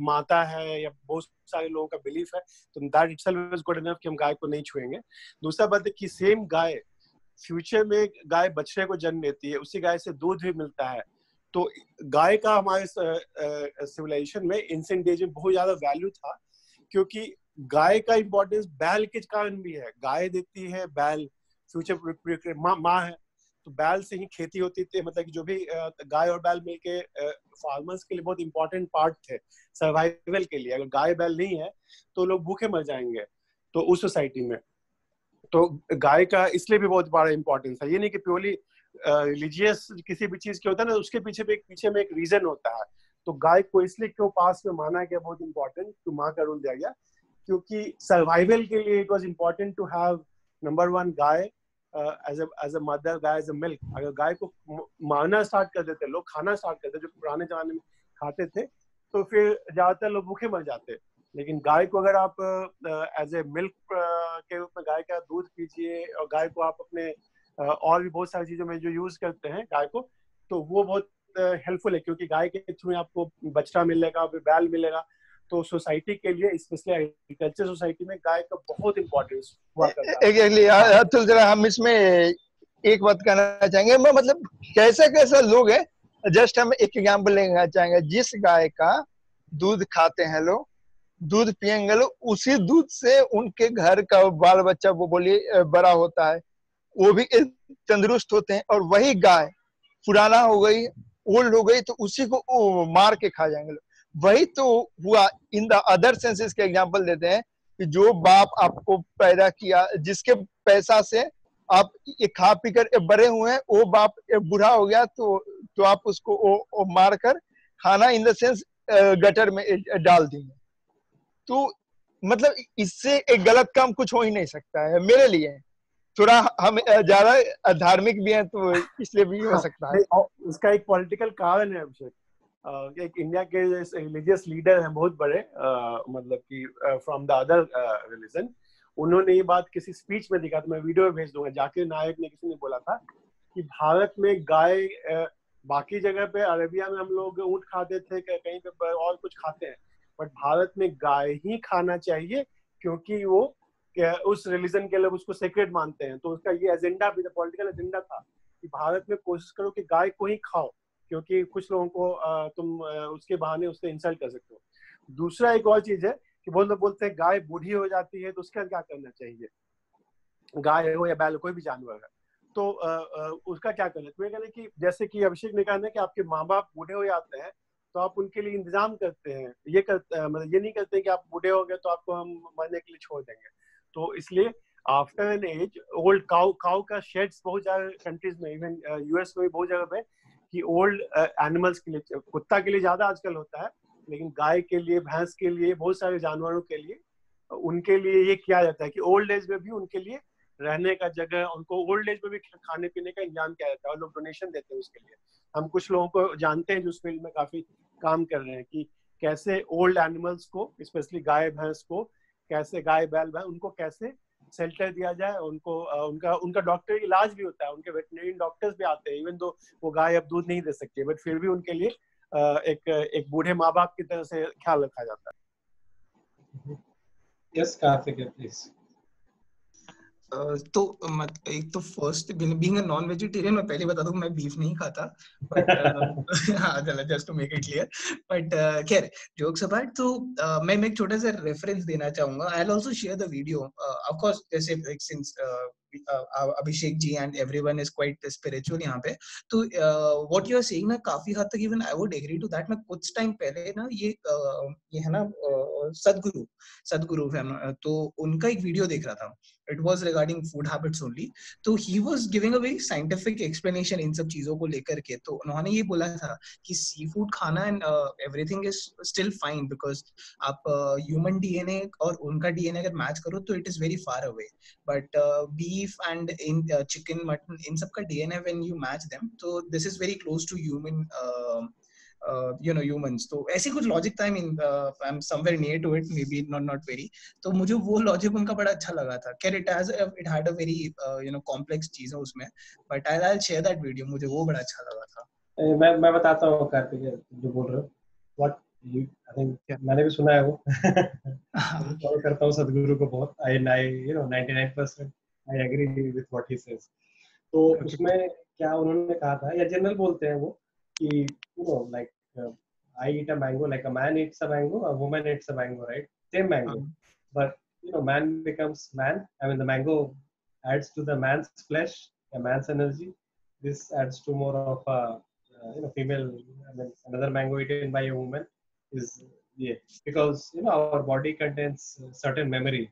माता है, या बहुत सारे लोगों का बिलीफ है, तो that itself is good enough कि हम गाय को नहीं छुएंगे। दूसरा बात है कि सेम गाय फ्यूचर में गाय बछड़े को जन्म देती है, उसी गाय से दूध भी मिलता है। तो गाय का हमारे सिविलाइजेशन में एंशिएंट डेज में बहुत ज्यादा वैल्यू था, क्योंकि गाय का इंपॉर्टेंस बैल के कारण भी है। गाय देती है बैल, फ्यूचर माँ है, तो बैल से ही खेती होती थी। मतलब कि जो भी गाय और बैल मिलके फार्मर्स के लिए बहुत इंपॉर्टेंट पार्ट थे सर्वाइवल के लिए। अगर गाय बैल नहीं है तो लोग भूखे मर जाएंगे। तो उस सोसाइटी में तो गाय का इसलिए भी बहुत बड़ा इंपॉर्टेंस है। ये नहीं कि प्योरली रिलीजियस किसी भी चीज के होता है ना, उसके पीछे में एक रीजन होता है। तो गाय को इसलिए क्यों पास में माना गया बहुत इंपॉर्टेंट, तो माँ का रोल दिया गया, क्योंकि सर्वाइवल के लिए it was important to have number 1 गाय, एज अ मदर गाय एज अ मिल्क, अगर गाय को मारना स्टार्ट कर देते लोग, खाना स्टार्ट करते जो पुराने जमाने में खाते थे, तो फिर ज्यादातर लोग भूखे मर जाते। लेकिन गाय को अगर आप एज ए मिल्क के रूप में गाय का दूध पीजिए, और गाय को आप अपने और भी बहुत सारी चीजों में जो यूज करते हैं गाय को, तो वो बहुत हेल्पफुल है, क्योंकि गाय के थ्रू आपको बछड़ा मिलेगा, बैल मिलेगा। तो सोसाइटी के लिए, स्पेशली एग्रीकल्चर सोसाइटी में गाय का बहुत इंपॉर्टेंस हुआ करता है। तो जरा हम इसमें एक बात कहना चाहेंगे, मतलब कैसे कैसे लोग हैं, जस्ट हम एक एग्जाम्पल लेना चाहेंगे। जिस गाय का दूध खाते हैं लोग, दूध पियेंगे लोग, उसी दूध से उनके घर का बाल बच्चा वो बोलिए बड़ा होता है, वो भी तंदुरुस्त होते हैं। और वही गाय पुराना हो गई, ओल्ड हो गई, तो उसी को मार के खा जाएंगे लोग। वही तो हुआ इन द अदर सेंसेस के एग्जाम्पल देते हैं कि जो बाप आपको पैदा किया, जिसके पैसा से आप ये खा पी कर बड़े हुए हैं, वो बाप बूढ़ा हो गया, तो आप उसको मार कर खाना इन द सेंस गटर में डाल देंगे। तो मतलब इससे एक गलत काम कुछ हो ही नहीं सकता है मेरे लिए। थोड़ा हम ज्यादा धार्मिक भी हैं, तो इसलिए भी हो सकता है। उसका एक पॉलिटिकल कारण है अभिषेक। एक इंडिया के रिलीजियस लीडर हैं बहुत बड़े, मतलब कि फ्रॉम द अदर रिलीजन, उन्होंने ये बात किसी स्पीच में दिखा, तो मैं वीडियो में भेज दूंगा। जाकिर नायक ने, किसी ने बोला था कि भारत में गाय, बाकी जगह पे अरेबिया में हम लोग ऊंट खाते थे, कहीं पे और कुछ खाते हैं, बट भारत में गाय ही खाना चाहिए, क्योंकि वो उस रिलीजन के लोग उसको सेक्रेट मानते हैं। तो उसका ये एजेंडा भी था, पॉलिटिकल एजेंडा था कि भारत में कोशिश करो कि गाय को ही खाओ, क्योंकि कुछ लोगों को तुम उसके बहाने उससे इंसल्ट कर सकते हो। दूसरा एक और चीज है कि बोलते हैं गाय बूढ़ी हो जाती है तो उसका क्या करना चाहिए, गाय हो या बैल हो, कोई भी जानवर है, तो उसका क्या करना है। कहना कि जैसे कि अभिषेक ने कहा कि आपके माँ बाप बूढ़े हो जाते हैं, तो आप उनके लिए इंतजाम करते हैं, ये करते हैं, मतलब ये नहीं करते कि आप बूढ़े हो गए तो आपको हम मरने के लिए छोड़ देंगे। तो इसलिए after an age old cow का शेड्स बहुत ज्यादा कंट्रीज में, इवन यूएस में भी बहुत जगह पे, कि ओल्ड एनिमल्स के लिए, कुत्ता के लिए ज्यादा आजकल होता है, लेकिन गाय के लिए, भैंस के लिए, बहुत सारे जानवरों के लिए, उनके लिए ये किया जाता है कि ओल्ड एज में भी उनके लिए रहने का जगह, उनको ओल्ड एज में भी खाने पीने का इंतजाम किया जाता है, और लोग डोनेशन देते हैं उसके लिए। हम कुछ लोगों को जानते हैं जो उस फील्ड में काफी काम कर रहे हैं, कि कैसे ओल्ड एनिमल्स को, स्पेशली गाय भैंस को, कैसे गाय बैल उनको कैसे शेल्टर दिया जाए, उनको उनका डॉक्टर इलाज भी होता है, उनके वेटरनरी डॉक्टर्स भी आते हैं, इवन दो वो गाय अब दूध नहीं दे सकती है, बट फिर भी उनके लिए एक बूढ़े माँ बाप की तरह से ख्याल रखा जाता है। Yes Kartik please. तो एक तो first being a non vegetarian, मैं पहले बता दूं मैं बीफ नहीं खाता, बट हाँ चलो just to make it clear, but खैर जोक्स अपार्ट, तो मैं एक छोटा सा रेफरेंस देना चाहूंगा। I will also share the video, of course, जैसे since Abhishek ji and everyone is quite spiritual यहाँ पे, तो व्हाट यू आर सेइंग ना काफी हद तक even I would agree to that. मैं कुछ टाइम पहले ना ये है ना सदगुरु तो उनका एक वीडियो देख रहा था, it was regarding food habits only, तो he was giving a very scientific explanation इन सब चीजों को लेकर के। तो उन्होंने ये बोला था कि सी फूड खाना and everything is still fine because आप ह्यूमन डीएनए और उनका डीएनए अगर मैच करो तो it is very far away, but beef and इन चिकन मटन इन सब का DNA when you match them, तो this is very close to human humans। तो ऐसे कुछ लॉजिक था, I mean I am somewhere near to it, maybe not very. तो मुझे वो लॉजिक उनका बड़ा अच्छा लगा था। Can it had a very complex चीज है उसमें, but I will share that video, मुझे वो बड़ा अच्छा लगा था। मैं बताता हूँ कार्तिक जो बोल रहे हो, व्हाट आई थिंक मैंने भी सुना है वो। फॉलो करता हूँ सदगुरु को बहुत, I 99% I agree with what he says. तो उसमें क्या उन्होंने कहा था, या जनरल बोलते हैं वो, कि like I eat a mango, like a man eats a mango, a woman eats a mango, right? Same mango, but man becomes man. I mean, the mango adds to the man's flesh, a man's energy. This adds to more of a female. I mean, another mango eaten by a woman is because our body contains certain memory,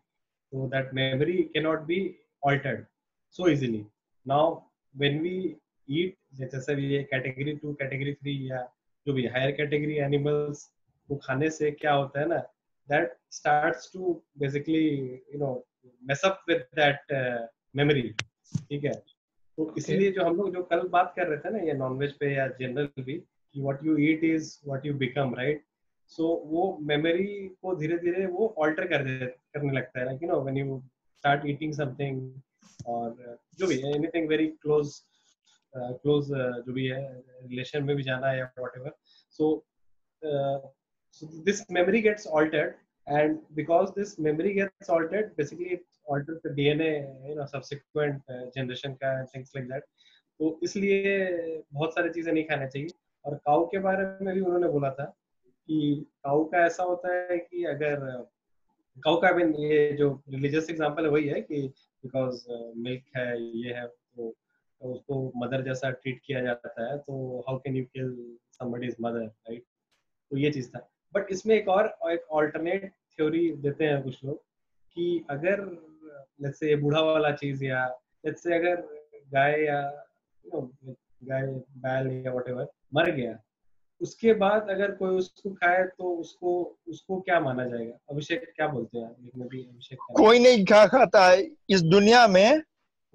so that memory cannot be altered so easily. Now, when we eat, जैसे भी ये category 2, category 3 या जो भी higher category animals को खाने से क्या होता है ना, that starts to basically mess up with that memory. ठीक है। तो इसलिए जो हम लोग जो कल बात कर रहे थे ना, ये नॉनवेज पे या जनरल भी, कि what you eat is what you become, right? So वो मेमोरी को धीरे धीरे वो ऑल्टर करने लगता है, you know, when you start eating something और जो भी एनीथिंग वेरी क्लोज जो भी है, रिलेशन में भी जाना है या whatever, so this memory gets altered, and because this memory gets altered, basically it alters the DNA, you know, subsequent generation का and things like that. तो इसलिए बहुत सारी चीजें नहीं खाना चाहिए। और काऊ के बारे में भी उन्होंने बोला था कि काऊ का ऐसा होता है कि अगर काऊ का भी, ये जो रिलीजियस एग्जांपल है वही है कि बिकॉज मिल्क है, ये है, तो उसको मदर जैसा ट्रीट किया जाता है, तो how can you kill somebody's mother, right? तो ये चीज था। बट इसमें एक ऑल्टरनेट थ्योरी देते हैं कुछ लोग कि अगर लेट्स से बूढ़ा वाला चीज, या लेट्स से अगर गाय या गाय बैल या व्हाटएवर मर गया, उसके बाद अगर कोई उसको खाए तो उसको उसको क्या माना जाएगा? अभिषेक क्या बोलते हैं? अभिषेक कोई नहीं खाता है इस दुनिया में।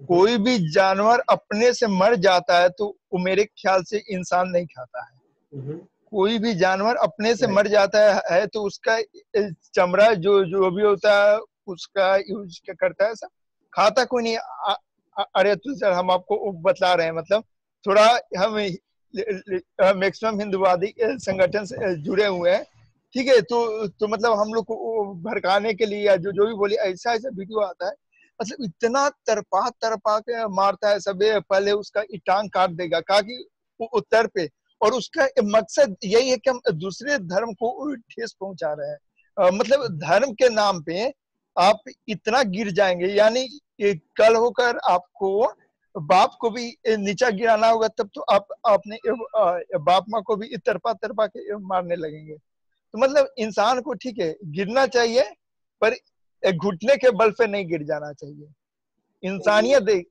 कोई भी जानवर अपने से मर जाता है तो वो मेरे ख्याल से इंसान नहीं खाता है। कोई भी जानवर अपने से मर जाता है तो उसका चमड़ा जो भी होता है उसका यूज करता है, सब खाता कोई नहीं। अरे तो सर हम आपको बता रहे हैं, मतलब थोड़ा हम मैक्सिमम हिंदुवादी संगठन से जुड़े हुए हैं, ठीक है? तो मतलब हम लोग को भड़काने के लिए या जो भी बोले, ऐसा ऐसा वीडियो आता है, मतलब इतना तरपा के मारता है सब। पहले उसका टांग काट देगा कहा कि उत्तर पे, और उसका मकसद यही है कि हम दूसरे धर्म को ठेस पहुंचा रहे हैं। मतलब धर्म के नाम पे आप इतना गिर जाएंगे, यानी कल होकर आपको बाप को भी नीचा गिराना होगा, तब तो आप अपने बाप माँ को भी तरपा के मारने लगेंगे। तो मतलब इंसान को ठीक है गिरना चाहिए, पर घुटने के बल पे नहीं गिर जाना चाहिए। इंसानियत देख।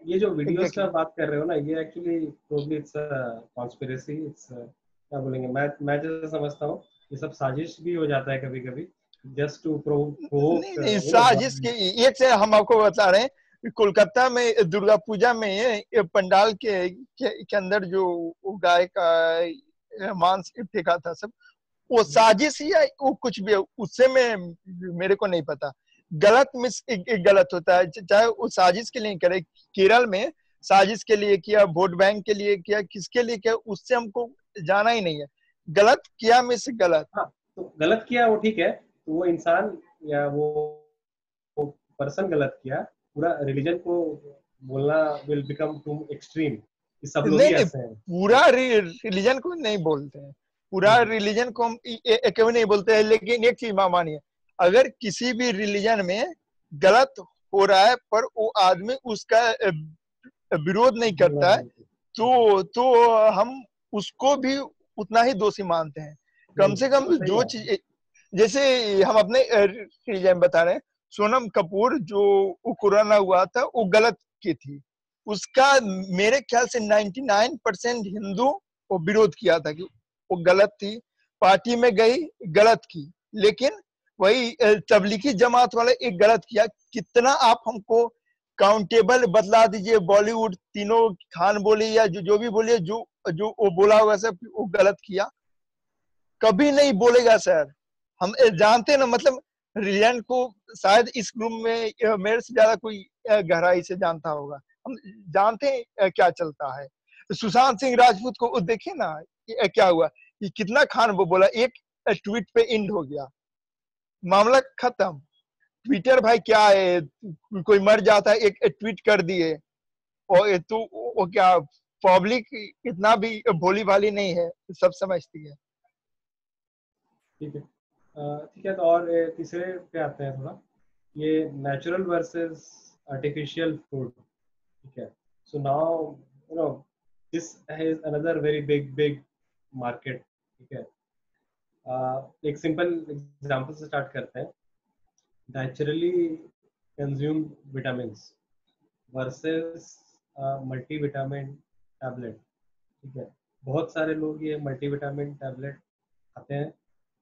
ये जो वीडियोस का बात कर रहे हो ना, ये actually probably it's a conspiracy, it's क्या बोलेंगे, मैं जैसे समझता हूँ ये सब साजिश भी हो जाता है कभी कभी, जस्ट टू प्रोवोक। नहीं साजिश की एक से हम आपको बता रहे हैं, कोलकाता में दुर्गा पूजा में पंडाल के अंदर जो गाय का मांस फेंका था सब, वो साजिश ही है, वो कुछ भी है उससे में मेरे को नहीं पता। गलत मिस गलत होता है, चाहे वो साजिश के लिए करे। केरल में साजिश के लिए किया, वोट बैंक के लिए किया, किसके लिए किया, उससे हमको जाना ही नहीं है। गलत किया मिस गलत। हाँ, तो गलत किया वो ठीक है, तो वो इंसान या वो पर्सन गलत किया, पूरा रिलीजन को बोलना विल बिकम टू एक्सट्रीम। सब लोग ही नहीं ऐसे हैं। पूरा रिलीजन को नहीं बोलते हैं, पूरा रिलीजन को हम एक नहीं बोलते हैं, लेकिन एक चीज मानिए, अगर किसी भी रिलीजन में गलत हो रहा है पर वो आदमी उसका विरोध नहीं करता है, तो हम उसको भी उतना ही दोषी मानते हैं। कम से कम जो चीज, जैसे हम अपने रिलीजन बता रहे हैं, सोनम कपूर जो कोरोना हुआ था वो गलत की थी, उसका मेरे ख्याल से 99% हिंदू वो विरोध किया था कि वो गलत थी, पार्टी में गई गलत की। लेकिन वही तबलीगी जमात वाले एक गलत किया। कितना आप हमको काउंटेबल बतला दीजिए, बॉलीवुड तीनों खान बोली या जो भी बोलिए, जो वो बोला होगा सब वो गलत किया, कभी नहीं बोलेगा सर। हम जानते ना, मतलब रिलियन को शायद इस ग्रुप में मेरे से ज्यादा कोई गहराई से जानता होगा। हम जानते हैं क्या चलता है। सुशांत सिंह राजपूत को देखिए ना क्या हुआ, ये कितना खान वो बोला, एक ट्वीट पे एंड हो गया, मामला खत्म। ट्विटर भाई क्या है, कोई मर जाता है एक ट्वीट कर दिए, और तो वो क्या पब्लिक इतना भी भोली भाली नहीं है, सब समझती है। ठीक है, ठीक है। तो और तीसरे पे आते हैं थोड़ा, ये नेचुरल वर्सेस आर्टिफिशियल फूड, ठीक है। So now you know this is another very big market, ठीक है। एक सिंपल एग्जांपल से स्टार्ट करते हैं। Naturally consume vitamins versus multivitamin tablet, ठीक है। बहुत सारे लोग ये मल्टीविटामिन टैबलेट खाते हैं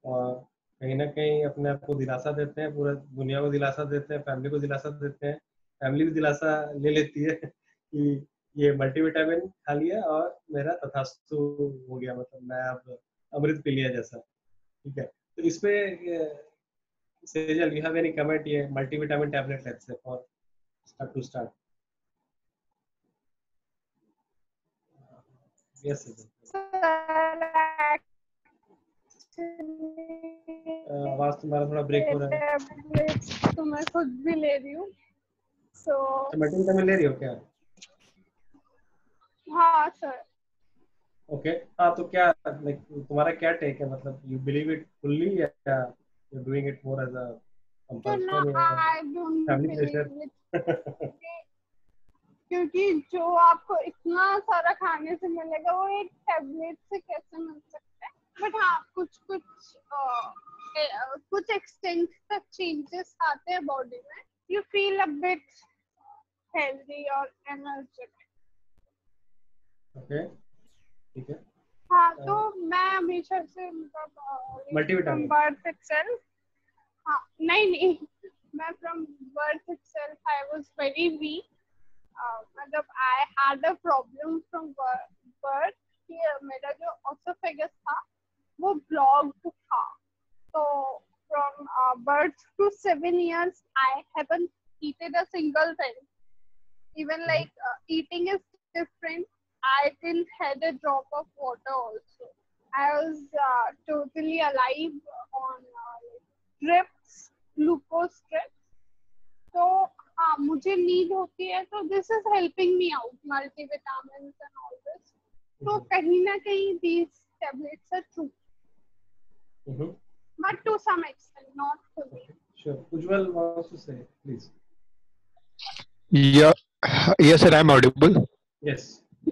और कहीं ना कहीं अपने आप को दिलासा देते हैं, पूरा दुनिया को दिलासा देते हैं, फैमिली को दिलासा देते हैं फैमिली भी दिलासा ले लेती है कि ये मल्टीविटामिन खा लिया और मेरा तथास्तु हो गया, मतलब मैं अब अमृत पी लिया जैसा। ठीक है, तो इस पे Sejal, you have any comment? ये multivitamin tablet let's say for start to start. Yes Sejal, आवाज तुम्हारा थोड़ा ब्रेक हो रहा है। तो मैं खुद भी ले रही हूँ। मल्टीविटामिन ले रही हो क्या? हाँ सर। ओके, हाँ तो क्या लाइक तुम्हारा क्या टेक है, मतलब यू बिलीव इट फुल्ली या you doing it more as a compulsion या फैमिली प्रेशर? क्योंकि जो आपको इतना सारा खाने से मिलेगा वो एक टैबलेट से कैसे मिल सकता है, बट हाँ कुछ एक्सटेंट तक चेंजेस आते हैं बॉडी में, you feel a bit healthy और एनर्जेटिक। ओके, ठीक है। हाँ तो मैं हमेशा से मतलब बर्थ इटसेल्फ, हाँ नहीं मैं from birth itself I was very weak, मतलब I had a problem from birth कि मेरा जो ऑसोफेगस था वो ब्लॉक्ड था। तो from birth to 7 years I haven't eaten a single thing, even like eating is different. I didn't had a drop of water also. I was totally alive on drips, glucose drips. तो हाँ मुझे need होती है, तो this is helping me out, multivitamins and all this. तो कहीं ना कहीं these tablets are true, but to some extent, not fully. Sure. Ujjwal wants to say, please. Yeah, yes sir, I'm audible. Yes.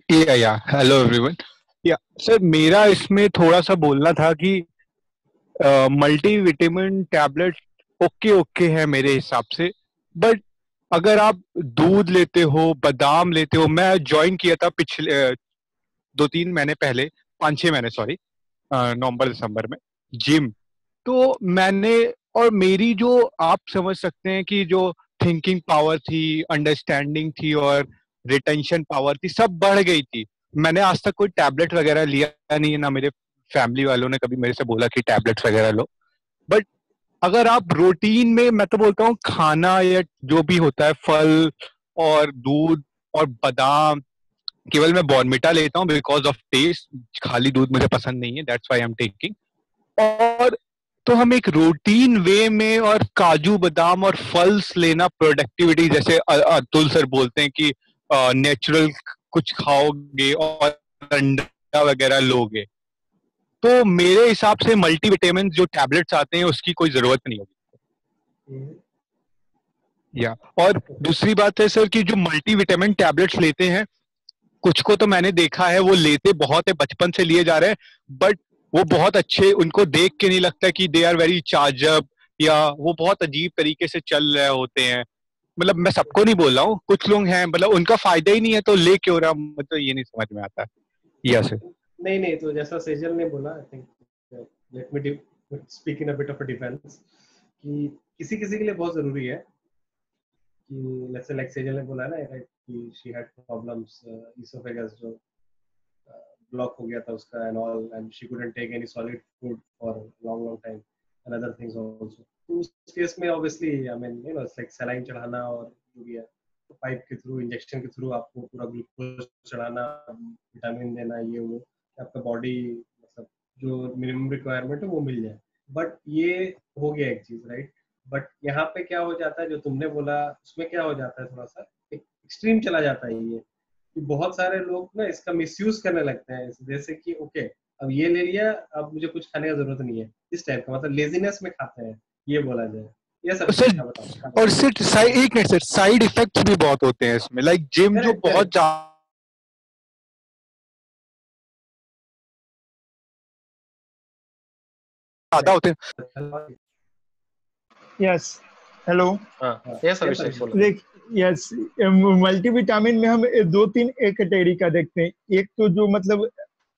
Yeah, hello everyone. Yeah, sir मेरा इसमें थोड़ा सा बोलना था कि मल्टीविटामिन टैबलेट ओके है मेरे हिसाब से, बट अगर आप दूध लेते हो, बादाम लेते हो, मैं ज्वाइन किया था पिछले 2-3 महीने पहले, 5-6 महीने सॉरी, नवंबर दिसंबर में जिम। तो मैंने, और मेरी जो आप समझ सकते हैं कि जो थिंकिंग पावर थी, अंडरस्टैंडिंग थी और रिटेंशन पावर थी, सब बढ़ गई थी। मैंने आज तक कोई टैबलेट वगैरह लिया नहीं है, ना मेरे फैमिली वालों ने कभी मेरे से बोला कि टैबलेट्स वगैरह लो। बट अगर आप रूटीन में, मैं तो बोलता हूँ खाना या जो भी होता है, फल और दूध और बादाम, केवल मैं बॉर्नविटा लेता हूँ बिकॉज ऑफ टेस्ट, खाली दूध मुझे पसंद नहीं है, that's why I am taking. और तो हम एक रूटीन वे में, और काजू बादाम और फल्स लेना, प्रोडक्टिविटी, जैसे अतुल सर बोलते हैं कि नेचुरल कुछ खाओगे और अंडा वगैरह लोगे, तो मेरे हिसाब से मल्टीविटामिन जो टैबलेट्स आते हैं उसकी कोई जरूरत नहीं होगी। या और दूसरी बात है सर कि जो मल्टीविटामिन टैबलेट्स लेते हैं, कुछ को तो मैंने देखा है वो लेते बहुत है, बचपन से लिए जा रहे हैं, बट वो बहुत अच्छे, उनको देख के नहीं लगता कि they are very charge up, या वो बहुत अजीब तरीके से चल रहे होते हैं। मतलब मैं सबको नहीं बोल रहा हूँ, कुछ लोग हैं मतलब उनका फायदा ही नहीं है तो ले क्यों रहा, मतलब ये नहीं समझ में आता। Yes sir. नहीं, तो जैसा सेजल ने बोला, I think let me speak in a bit of a defence कि किसी के लिए बहुत जरूरी है कि लेट्स से लाइक सेजल ने बोला ना, राइट, कि शी हैड प्रॉब्लम्स, इसोफेगस जो ब्लॉक हो गया था उसका and all, and she couldn't take any solid food for long time and other things also. तो उस केस में obviously I mean you know it's like saline चढ़ाना और जो भी है, तो पाइप के थ्रू, इंजेक्शन के थ्रू आपको पूरा ग्लूकोज चढ़ाना, विटामिन देना, ये वो, आपका बॉडी मतलब जो मिनिमम रिक्वायरमेंट है वो मिल जाए। बट ये हो गया एक चीज, राइट। बट यहाँ पे क्या हो जाता है, जो तुमने बोला उसमें क्या हो जाता है, थोड़ा सा एक्सट्रीम चला जाता है ये, कि बहुत सारे लोग ना इसका मिसयूज करने लगते हैं, जैसे कि ओके अब ये ले लिया, अब मुझे कुछ खाने का जरूरत नहीं है, इस टाइप का, मतलब लेजीनेस में खाते हैं, ये बोला जाए। ये सब सर, और सिर्फ एक मिनट सर, साइड इफेक्ट्स भी बहुत होते हैं इसमें, लाइक जिम जो बहुत ज्यादा होते हैं। Yes, hello. यस अभिषेक बोलो। देख, यस, मल्टीविटामिन में हम 2-3 एक कैटेगरी का देखते हैं। एक तो जो मतलब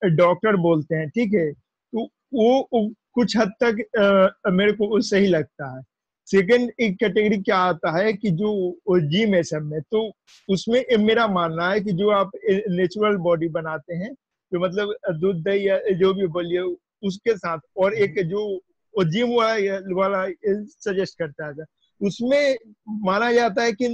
डॉक्टर बोलते हैं, ठीक है, तो वो कुछ हद तक मेरे को सही लगता है। सेकंड एक कैटेगरी क्या आता है कि जो जिम है सब में, तो उसमें मेरा मानना है कि जो आप नेचुरल बॉडी बनाते हैं, जो मतलब दूध दही या जो भी बोलिए उसके साथ, और एक जो जिम वाला सजेस्ट करता है, उसमें माना जाता है कि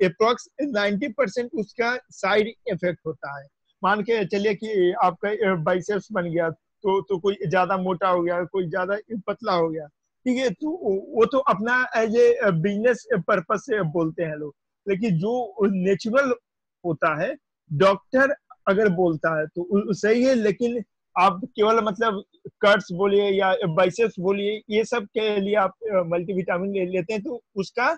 अप्रोक्स 90% उसका साइड इफेक्ट होता है। मान के चलिए कि आपका बाइसेप्स बन गया, तो कोई ज्यादा मोटा हो गया, कोई ज्यादा पतला हो गया, ठीक है, तो वो तो अपना एज ए बिजनेस पर्पज से बोलते हैं लोग। लेकिन जो नेचुरल होता है, डॉक्टर अगर बोलता है तो सही है, लेकिन आप केवल मतलब कट्स बोलिए या बाइसेप्स बोलिए, ये सब के लिए आप मल्टीविटामिन ले लेते हैं, तो उसका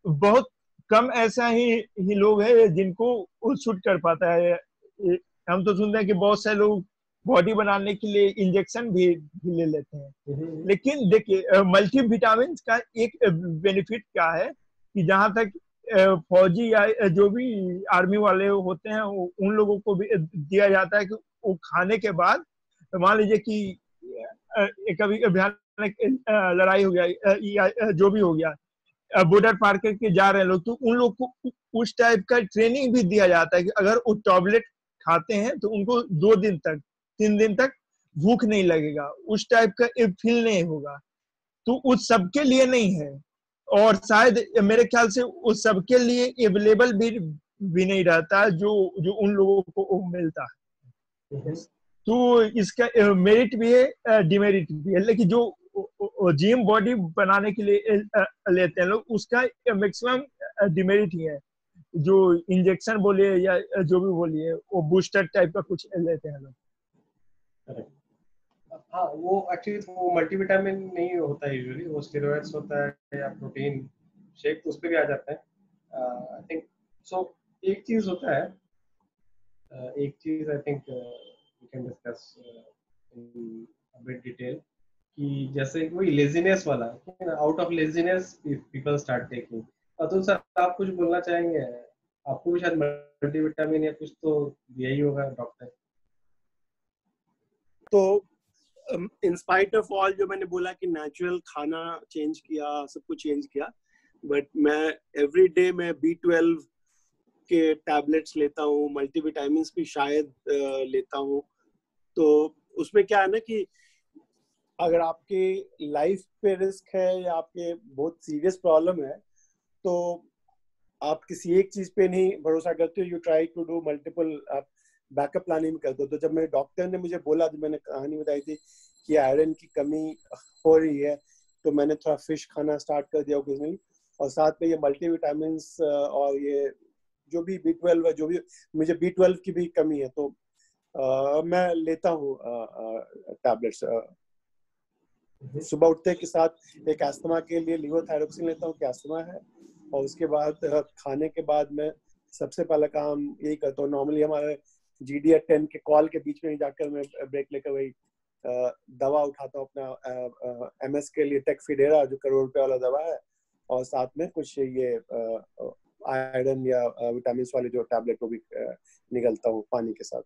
बहुत कम ऐसा ही लोग हैं जिनको सूट कर पाता है। हम तो सुनते हैं कि बहुत सारे लोग बॉडी बनाने के लिए इंजेक्शन भी ले लेते हैं। लेकिन देखिए मल्टीविटामिन का एक बेनिफिट क्या है कि जहां तक फौजी या जो भी आर्मी वाले होते हैं उन लोगों को भी दिया जाता है कि वो खाने के बाद, मान लीजिए कि कभी भयानक लड़ाई हो गया या जो भी हो गया, बॉर्डर पार करके जा रहे हैं लोग, तो उन लोग को उस टाइप का ट्रेनिंग भी दिया जाता है कि अगर वो टॉबलेट खाते हैं तो उनको 2 दिन तक 3 दिन तक भूख नहीं लगेगा, उस टाइप का फील नहीं होगा। तो उस सबके लिए नहीं है, और शायद मेरे ख्याल से उस सबके लिए अवेलेबल भी नहीं रहता जो जो उन लोगों को मिलता है। तो इसका मेरिट भी है, डिमेरिट भी है। लेकिन जो जिम बॉडी बनाने के लिए लेते हैं लोग, उसका मैक्सिमम डिमेरिट ही है। जो इंजेक्शन बोलिए या जो भी बोलिए, वो बूस्टर टाइप का कुछ लेते हैं लोग। हाँ, वो एक्चुअली वो मल्टीविटामिन नहीं होता है यूजुअली, वो स्टेरॉइड्स होता है या प्रोटीन शेक, उस पे भी आ जाता है आई थिंक। सो एक चीज होता है, एक चीज I think we can discuss in bit detail, कि जैसे कोई लेजीनेस वाला, out of laziness people start taking. Atul sir, आप कुछ बोलना चाहेंगे? आपको भी शायद मल्टीविटामिन या कुछ तो दिया ही होगा डॉक्टर। तो इन स्पाइट ऑफ ऑल जो मैंने बोला कि नेचुरल खाना चेंज किया, सब कुछ चेंज किया, बट मैं एवरी डे मैं B12 के टैबलेट्स लेता हूँ, मल्टीविटामिन भी शायद लेता हूँ। तो उसमें क्या है ना कि अगर आपके लाइफ पे रिस्क है या आपके बहुत सीरियस प्रॉब्लम है, तो आप किसी एक चीज पे नहीं भरोसा करते हो, you try to do multiple, आप बैकअप प्लानिंग करते हो। तो जब मेरे डॉक्टर ने मुझे बोला, जब मैंने कहानी बताई थी कि आयरन की कमी हो रही है, तो मैंने थोड़ा फिश खाना स्टार्ट कर दिया ओकेजनली, और साथ में ये मल्टीविटामिन और ये जो भी B12 है, जो भी मुझे B12 की भी कमी है, तो मैं लेता हूँ टैबलेट्स। सुबह उठते के साथ एक एस्थमा के लिए लिवोथायरोक्सिन लेता हूँ कि एस्थमा है, और उसके बाद खाने के बाद मैं सबसे पहला काम यही करता हूँ। नॉर्मली हमारे GD10 के कॉल के बीच में जाकर मैं ब्रेक लेकर वही दवा उठाता हूँ अपना MS के लिए, टेकफिडेरा जो करोड़ रुपए वाला दवा है, और साथ में कुछ ये आयरन या विटामिन वाले जो टैबलेट को भी निगलता हूँ पानी के साथ।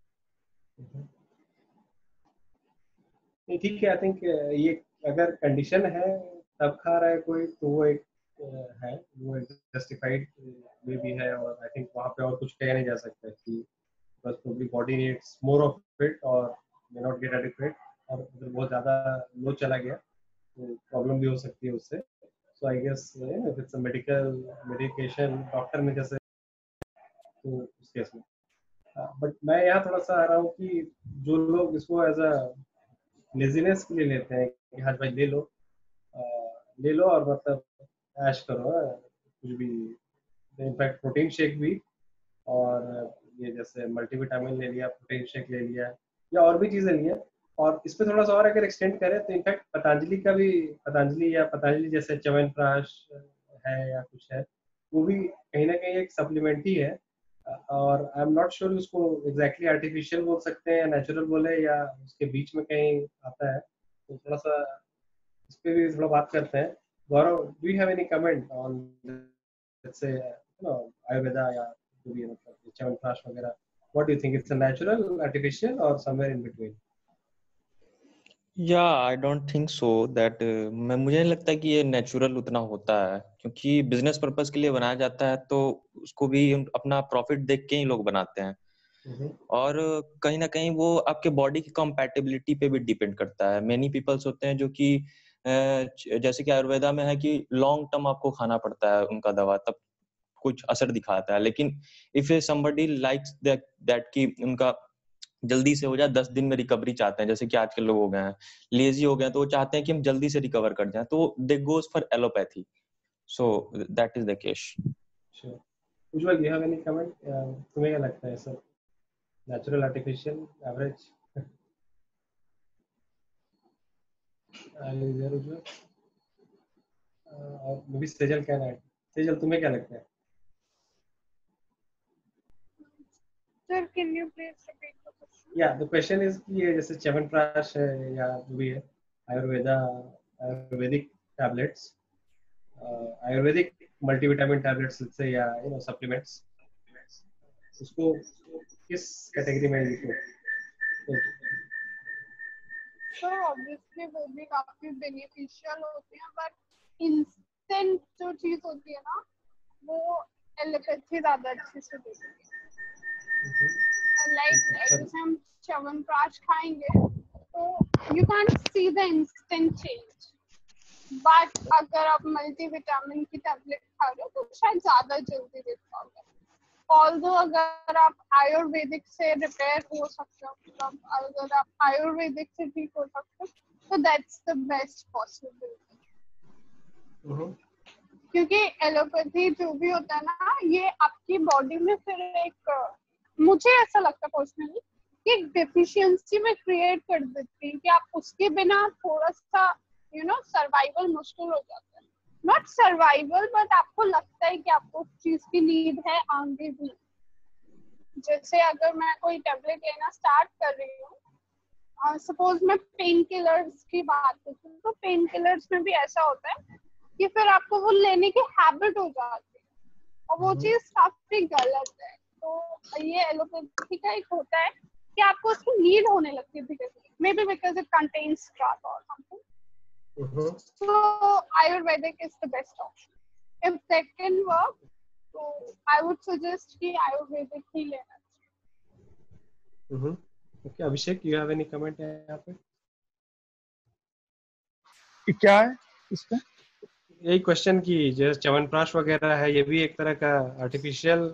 ठीक है, आई थिंक ये अगर कंडीशन है तब खा रहा है कोई, तो वो एक है, वो एक जस्टिफाइड वे भी है, और आई थिंक वहाँ पे और कुछ कह नहीं जा सकता कि बस probably body needs more of it और मे नॉट गेट एडिक्वेट, और अगर बहुत ज़्यादा लो चला गया तो प्रॉब्लम भी हो सकती है उससे। So I guess if it's a medication doctor ने जैसे, तो उस केस में। बट मैं यहाँ थोड़ा सा आ रहा हूँ कि जो लोग इसको एज अ लेजीनेस के लिए लेते हैं कि हाँ भाई ले लो और मतलब ऐश करो, कुछ भी, इनफैक्ट प्रोटीन शेक भी, और ये जैसे मल्टीविटामिन ले लिया, प्रोटीन शेक ले लिया, या और भी चीजें लिया। और इस पे थोड़ा सा और अगर एक्सटेंड करें तो इनफैक्ट पतंजलि का भी, पतंजलि जैसे च्यवनप्राश है या कुछ है, वो भी कहीं ना कहीं एक सप्लीमेंट ही है। और आई एम नॉट श्योर उसको एग्जैक्टली आर्टिफिशियल बोल सकते हैं या नेचुरल बोले, या उसके बीच में कहीं आता है, तो थोड़ा सा इस पे भी थोड़ा बात करते हैं। Gaurav, do you have any comment on let's say Ayurveda या जो भी मतलब च्यवनप्राश वगैरह? What do you think, it's a natural, artificial और समवेयर इन बिटवीन? या I don't think so that, मैं मुझे नहीं लगता कि ये नेचुरल उतना होता है, क्योंकि बिजनेस पर्पस के लिए बनाया जाता है तो उसको भी अपना प्रॉफिट देख के ही लोग बनाते हैं। और कहीं ना कहीं वो आपके बॉडी की कंपैटिबिलिटी पे भी डिपेंड करता है। मेनी पीपल्स होते हैं जो कि जैसे कि आयुर्वेदा में है कि लॉन्ग टर्म आपको खाना पड़ता है उनका दवा, तब कुछ असर दिखाता है। लेकिन इफ समबडी लाइक्स दैट कि उनका जल्दी से हो जाए, 10 दिन में रिकवरी चाहते हैं, जैसे कि आज के लोग हो गए हैं, लेजी हो गए हैं, तो वो चाहते हैं कि हम जल्दी से रिकवर कर जाएं, तो they goes for allopathy. So that is the case. Ujjwal, you have any comment? तुम्हें क्या लगता है sir, natural, artificial, average? Ujjwal और मे बी सेजल क्या है? सेजल, तुम्हें क्या लगता है? Sir, can you please repeat the question? या द क्वेश्चन इज कि ये जैसे च्यवनप्राश है या जो भी है, Ayurvedic tablets, Ayurvedic multivitamin tablets से, या सप्लीमेंट्स, उसको किस कैटेगरी में लिखो? तो ऑब्वियसली वो भी काफी बेनिफिशियल होते हैं, बट इंस्टेंट जो चीज होती है ना, वो एलोपैथी ज्यादा अच्छे से देती है। लाइक जैसे हम च्यवनप्राश खाएंगे तो you can see the instant change, but अगर आप मल्टीविटामिन की टैबलेट खा रहे हो तो शायद ज्यादा जल्दी देख पाओगे। ऑल्दो अगर आप आयुर्वेदिक से रिपेयर हो सकते हो, मतलब अगर आप आयुर्वेदिक से ठीक हो सकते हो, तो दैट्स द बेस्ट पॉसिबल। क्योंकि एलोपैथी जो भी होता है ना, ये आपकी बॉडी में फिर एक, मुझे ऐसा लगता है पर्सनली, कि एक डेफिशिएंसी में क्रिएट कर देती है कि आप उसके बिना थोड़ा सा सर्वाइवल मुश्किल हो जाता है। नॉट सर्वाइवल, बट आपको लगता है कि आपको उस चीज की नीड है आगे भी। जैसे अगर मैं कोई टैबलेट लेना स्टार्ट कर रही हूँ, सपोज मैं पेन किलर्स की बात करती हूँ, तो पेन किलर्स में भी ऐसा होता है कि फिर आपको वो लेने की हैबिट हो जाती है, और वो चीज काफी गलत है। तो ये एलोपैथी का एक होता है कि आपको उसकी नीड होने लगती है धीरे धीरे, maybe because it contains strength और something. So Ayurvedic is the best option. If that can work, so I would suggest कि Ayurvedic ही लेना चाहिए। Okay, Abhishek, you have any comment यहाँ पे? क्या है इसका? यही क्वेश्चन की जैसे च्यवनप्राश वगैरह है, ये भी एक तरह का आर्टिफिशियल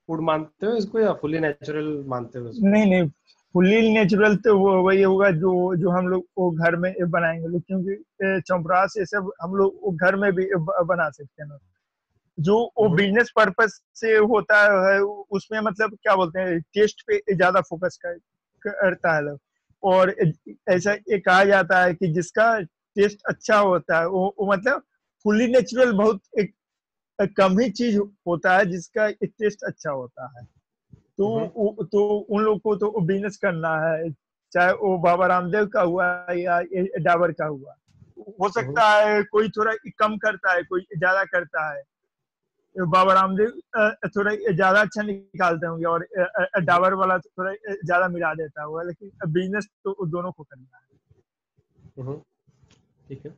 फूड मानते हो इसको या फुली नेचुरल मानते हो इसको? नहीं, फुल्ली नेचुरल तो वो वही होगा जो हम लोग वो घर में बनाएंगे लोग, क्योंकि च्यवनप्राश ये सब हम लोग वो घर में भी बना सकते हैं। जो वो बिजनेस पर्पस से होता है उसमें मतलब क्या बोलते हैं, टेस्ट पे ज्यादा फोकस करता है लोग। और ऐसा ये कहा जाता है कि जिसका टेस्ट अच्छा होता है वो मतलब फुल्ली नेचुरल बहुत एक कम ही चीज होता है जिसका एक टेस्ट अच्छा होता है। तो उन लोग को तो बिजनेस करना है, चाहे वो बाबा रामदेव का हुआ या डाबर का हुआ। हो सकता है कोई थोड़ा कम करता है, कोई ज्यादा करता है। बाबा रामदेव थोड़ा ज्यादा अच्छा निकालते होंगे और डाबर वाला थोड़ा ज्यादा मिला देता होगा, लेकिन बिजनेस तो दोनों को करना है। ठीक है।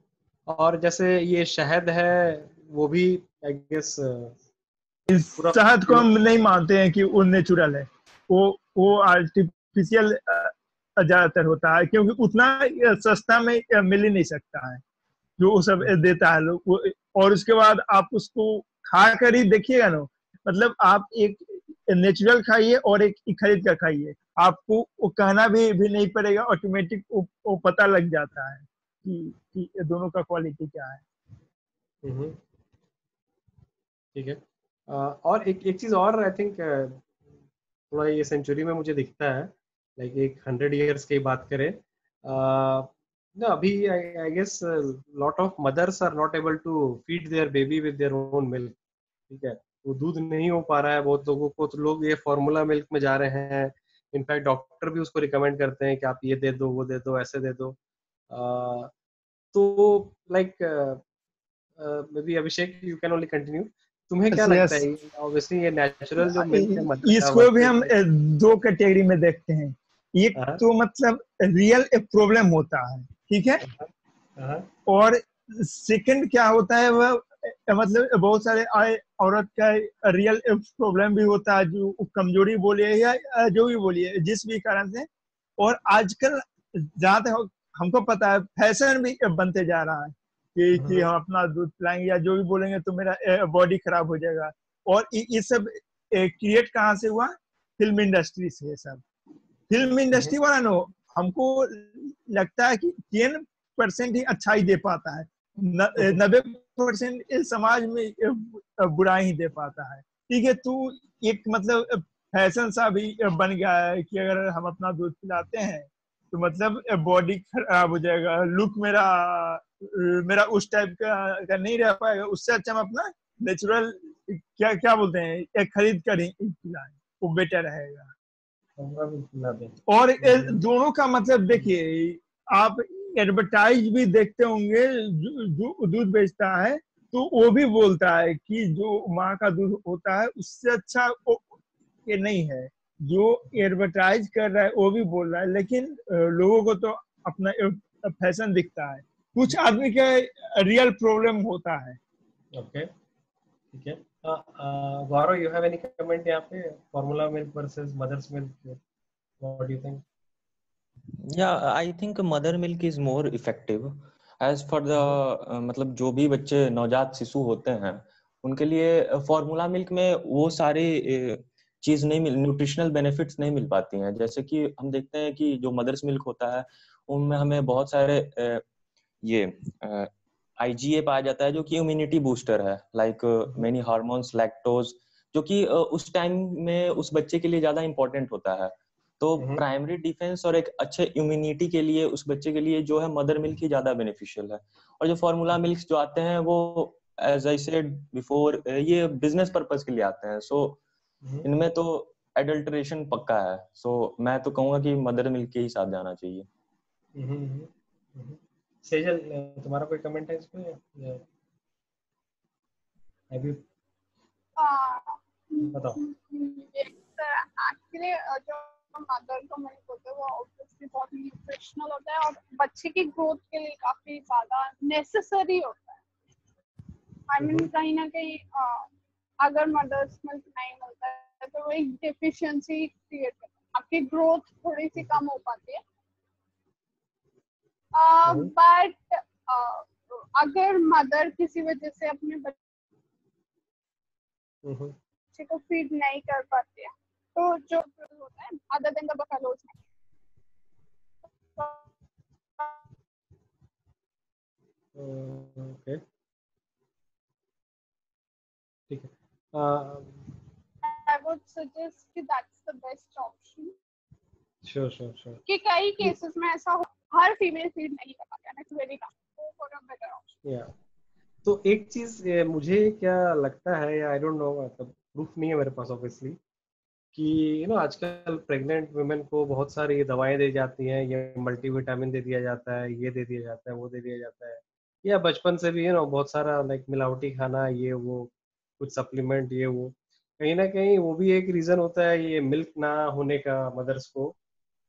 और जैसे ये शहद है, वो भी आई गेस शहद को हम नहीं मानते हैं कि वो नेचुरल है, वो आर्टिफिशियल ज्यादातर होता है, क्योंकि उतना सस्ता में मिल ही नहीं सकता है जो वो सब देता है लोग। और उसके बाद आप उसको खा कर ही देखिएगा ना, मतलब आप एक नेचुरल खाइए और एक खरीद कर खाइए, आपको वो कहना भी नहीं पड़ेगा, ऑटोमेटिक वो पता लग जाता है कि दोनों का क्वालिटी क्या है। ठीक है। और एक चीज और आई थिंक थोड़ा ये सेंचुरी में मुझे दिखता है, लाइक एक 100 ईयर्स की बात करें ना, अभी I guess lot of mothers are not able to feed their baby with their own milk. ठीक है, वो दूध नहीं हो पा रहा है बहुत लोगों को, तो लोग ये फॉर्मूला मिल्क में जा रहे हैं। इनफैक्ट डॉक्टर भी उसको रिकमेंड करते हैं कि आप ये दे दो, वो दे दो, ऐसे दे दो। तो like may be Abhishek, you can only continue. तुम्हें क्या लगता है, ऑब्वियसली ये नेचुरल जो मिल्क है, इसको भी हम दो कैटेगरी में देखते हैं। एक तो मतलब रियल प्रॉब्लम होता है, ठीक है। और सेकंड क्या होता है, वह मतलब बहुत सारे औरत का रियल प्रॉब्लम भी होता है, जो कमजोरी बोलिए या जो भी बोलिए, जिस भी कारण से। और आजकल जहाँ तक हमको पता है, फैशन भी बनते जा रहा है कि हम अपना दूध पिलाएंगे या जो भी बोलेंगे तो मेरा बॉडी खराब हो जाएगा। और ये सब क्रिएट कहाँ से हुआ? फिल्म इंडस्ट्री से। ये सब फिल्म इंडस्ट्री वाला नो, हमको लगता है कि 10% ही अच्छाई दे पाता है, 90% इस समाज में बुराई ही दे पाता है, ठीक है। तू एक मतलब फैशन सा भी बन गया है कि अगर हम अपना दूध पिलाते हैं तो मतलब बॉडी खराब हो जाएगा, लुक मेरा मेरा उस टाइप का नहीं रह पाएगा। उससे अच्छा हम अपना नेचुरल क्या क्या बोलते हैं, एक खरीद कर ही पिलाएं, वो बेटर रहेगा। और दोनों का मतलब देखिए, आप एडवर्टाइज भी देखते होंगे, जो दूध बेचता है तो वो भी बोलता है कि जो माँ का दूध होता है उससे अच्छा ये नहीं है। जो एडवर्टाइज कर रहा है वो भी बोल रहा है, लेकिन लोगों को तो अपना फैशन दिखता है, कुछ आदमी का रियल प्रॉब्लम होता है। ओके, ठीक है। Gaurav, you have any comment यहाँ पे, formula milk versus mother's milk? What do you think? Yeah, I think mother milk is more effective as for the मतलब जो भी बच्चे नवजात शिशु होते हैं उनके लिए फॉर्मूला मिल्क में वो सारी चीज नहीं मिल, न्यूट्रिशनल बेनिफिट्स नहीं मिल पाती हैं। जैसे कि हम देखते हैं कि जो मदर्स मिल्क होता है उनमें हमें बहुत सारे ये IgA पाया जाता है जो कि इम्यूनिटी बूस्टर है, लाइक मेनी हार्मोन्स, लैक्टोज, जो कि उस टाइम में उस बच्चे के लिए ज्यादा इंपॉर्टेंट होता है। तो प्राइमरी डिफेंस और एक अच्छे इम्यूनिटी के लिए उस बच्चे के लिए जो है मदर मिल्क ही ज्यादा बेनिफिशियल है। और जो फॉर्मूला मिल्क जो आते हैं वो एज आई सेड बिफोर ये बिजनेस पर्पस के लिए आते हैं। सो इनमें तो एडल्ट्रेशन पक्का है। सो मैं तो कहूंगा कि मदर मिल्क के ही साथ जाना चाहिए। सेजल, तुम्हारा कोई कमेंट है इस पे? बताओ। एक्चुअली जो मदर का मिल्क होता है वो ऑब्वियसली बहुत न्यूट्रिशनल होता है और बच्चे की ग्रोथ के लिए काफी ज्यादा नेसेसरी होता है। आई मीन कहीं ना कहीं अगर मदर्स मिल्क नहीं मिलता है तो वो एक डेफिशिएंसी क्रिएट करता है, आपकी ग्रोथ थोड़ी सी कम हो पाती है। बट अगर मदर किसी वजह से अपने बच्चे को फीड नहीं कर पाती है तो जो होता है other than the buffaloes, okay, ठीक है। I would suggest कि that's the best option. Sure. कि कई केसेस में ऐसा हो, हर फीमेल फीड नहीं कर पाती है, it's very tough. Go for a better option. Yeah. तो एक चीज मुझे क्या लगता है, या आई डोंट नो, मतलब प्रूफ नहीं है मेरे पास ऑब्वियसली, कि आजकल प्रेग्नेंट वुमेन को बहुत सारी दवाएं दी जाती हैं, ये मल्टीविटामिन दे दिया जाता है, ये दे दिया जाता है, वो दे दिया जाता है, या बचपन से भी बहुत सारा लाइक मिलावटी खाना, ये वो कुछ सप्लीमेंट, ये वो कहीं ना कहीं वो भी एक रीजन होता है ये मिल्क ना होने का मदर्स को।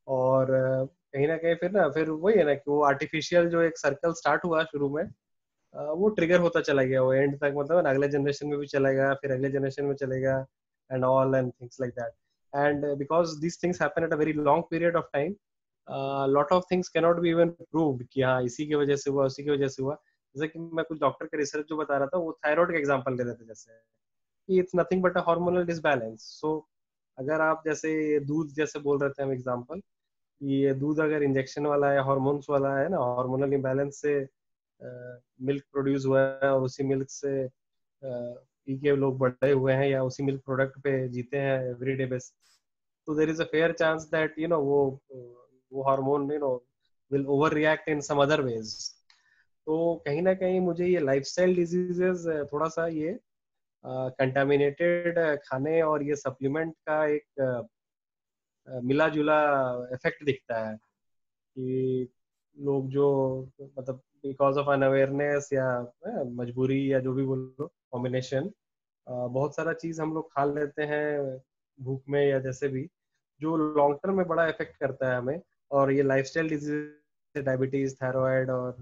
और कहीं ना कहीं फिर वही है ना कि वो आर्टिफिशियल जो एक सर्कल स्टार्ट हुआ शुरू में, वो ट्रिगर होता चला गया, वो एंड तक मतलब अगले जनरेशन में भी चलेगा, फिर अगले जनरेशन में चलेगा, and all and things like that. And because this things happen at a very long period of time, lot of things can not be even proved कि हाँ इसी की वजह से हुआ, उसी की वजह से हुआ। जैसे कि मैं कुछ डॉक्टर का रिसर्च जो बता रहा था, वो थायराइड का एग्जांपल ले रहे थे, जैसे कि it's nothing but a hormonal disbalance. So अगर आप जैसे दूध जैसे बोल रहे थे हम एग्जांपल, ये दूध अगर इंजेक्शन वाला है, हार्मोन्स वाला है ना, हार्मोनल इम्बैलेंस से मिल्क प्रोड्यूस हुआ है और उसी मिल्क से पी के लोग बड़े हुए हैं या उसी मिल्क प्रोडक्ट पे जीते हैं एवरीडे बेस, तो there is a fair chance that वो hormone will over react in some other ways. तो कहीं ना कहीं मुझे ये लाइफस्टाइल डिजीजेस थोड़ा सा ये कंटामिनेटेड खाने और ये सप्लीमेंट का एक मिला जुला इफेक्ट दिखता है कि लोग जो मतलब बिकॉज ऑफ अनअवेयरनेस या मजबूरी या जो भी बोलो कॉम्बिनेशन, बहुत सारा चीज हम लोग खा लेते हैं भूख में या जैसे भी, जो लॉन्ग टर्म में बड़ा इफेक्ट करता है हमें, और ये लाइफस्टाइल डिजीज, डायबिटीज, थायराइड और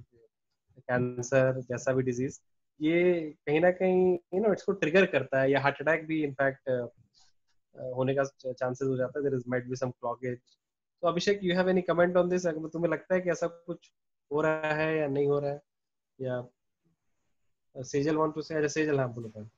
कैंसर जैसा भी डिजीज, ये कहीं ना कहीं इसको ट्रिगर करता है, या हार्ट अटैक भी इनफैक्ट होने का चांसेस हो जाता है, there is might be some clogging. तो Abhishek, you have any comment on this? अगर तुम्हें लगता है कि ऐसा कुछ हो रहा है या नहीं हो रहा है, या सेजल वांट टू से? अच्छा सेजल, हाँ बोलो।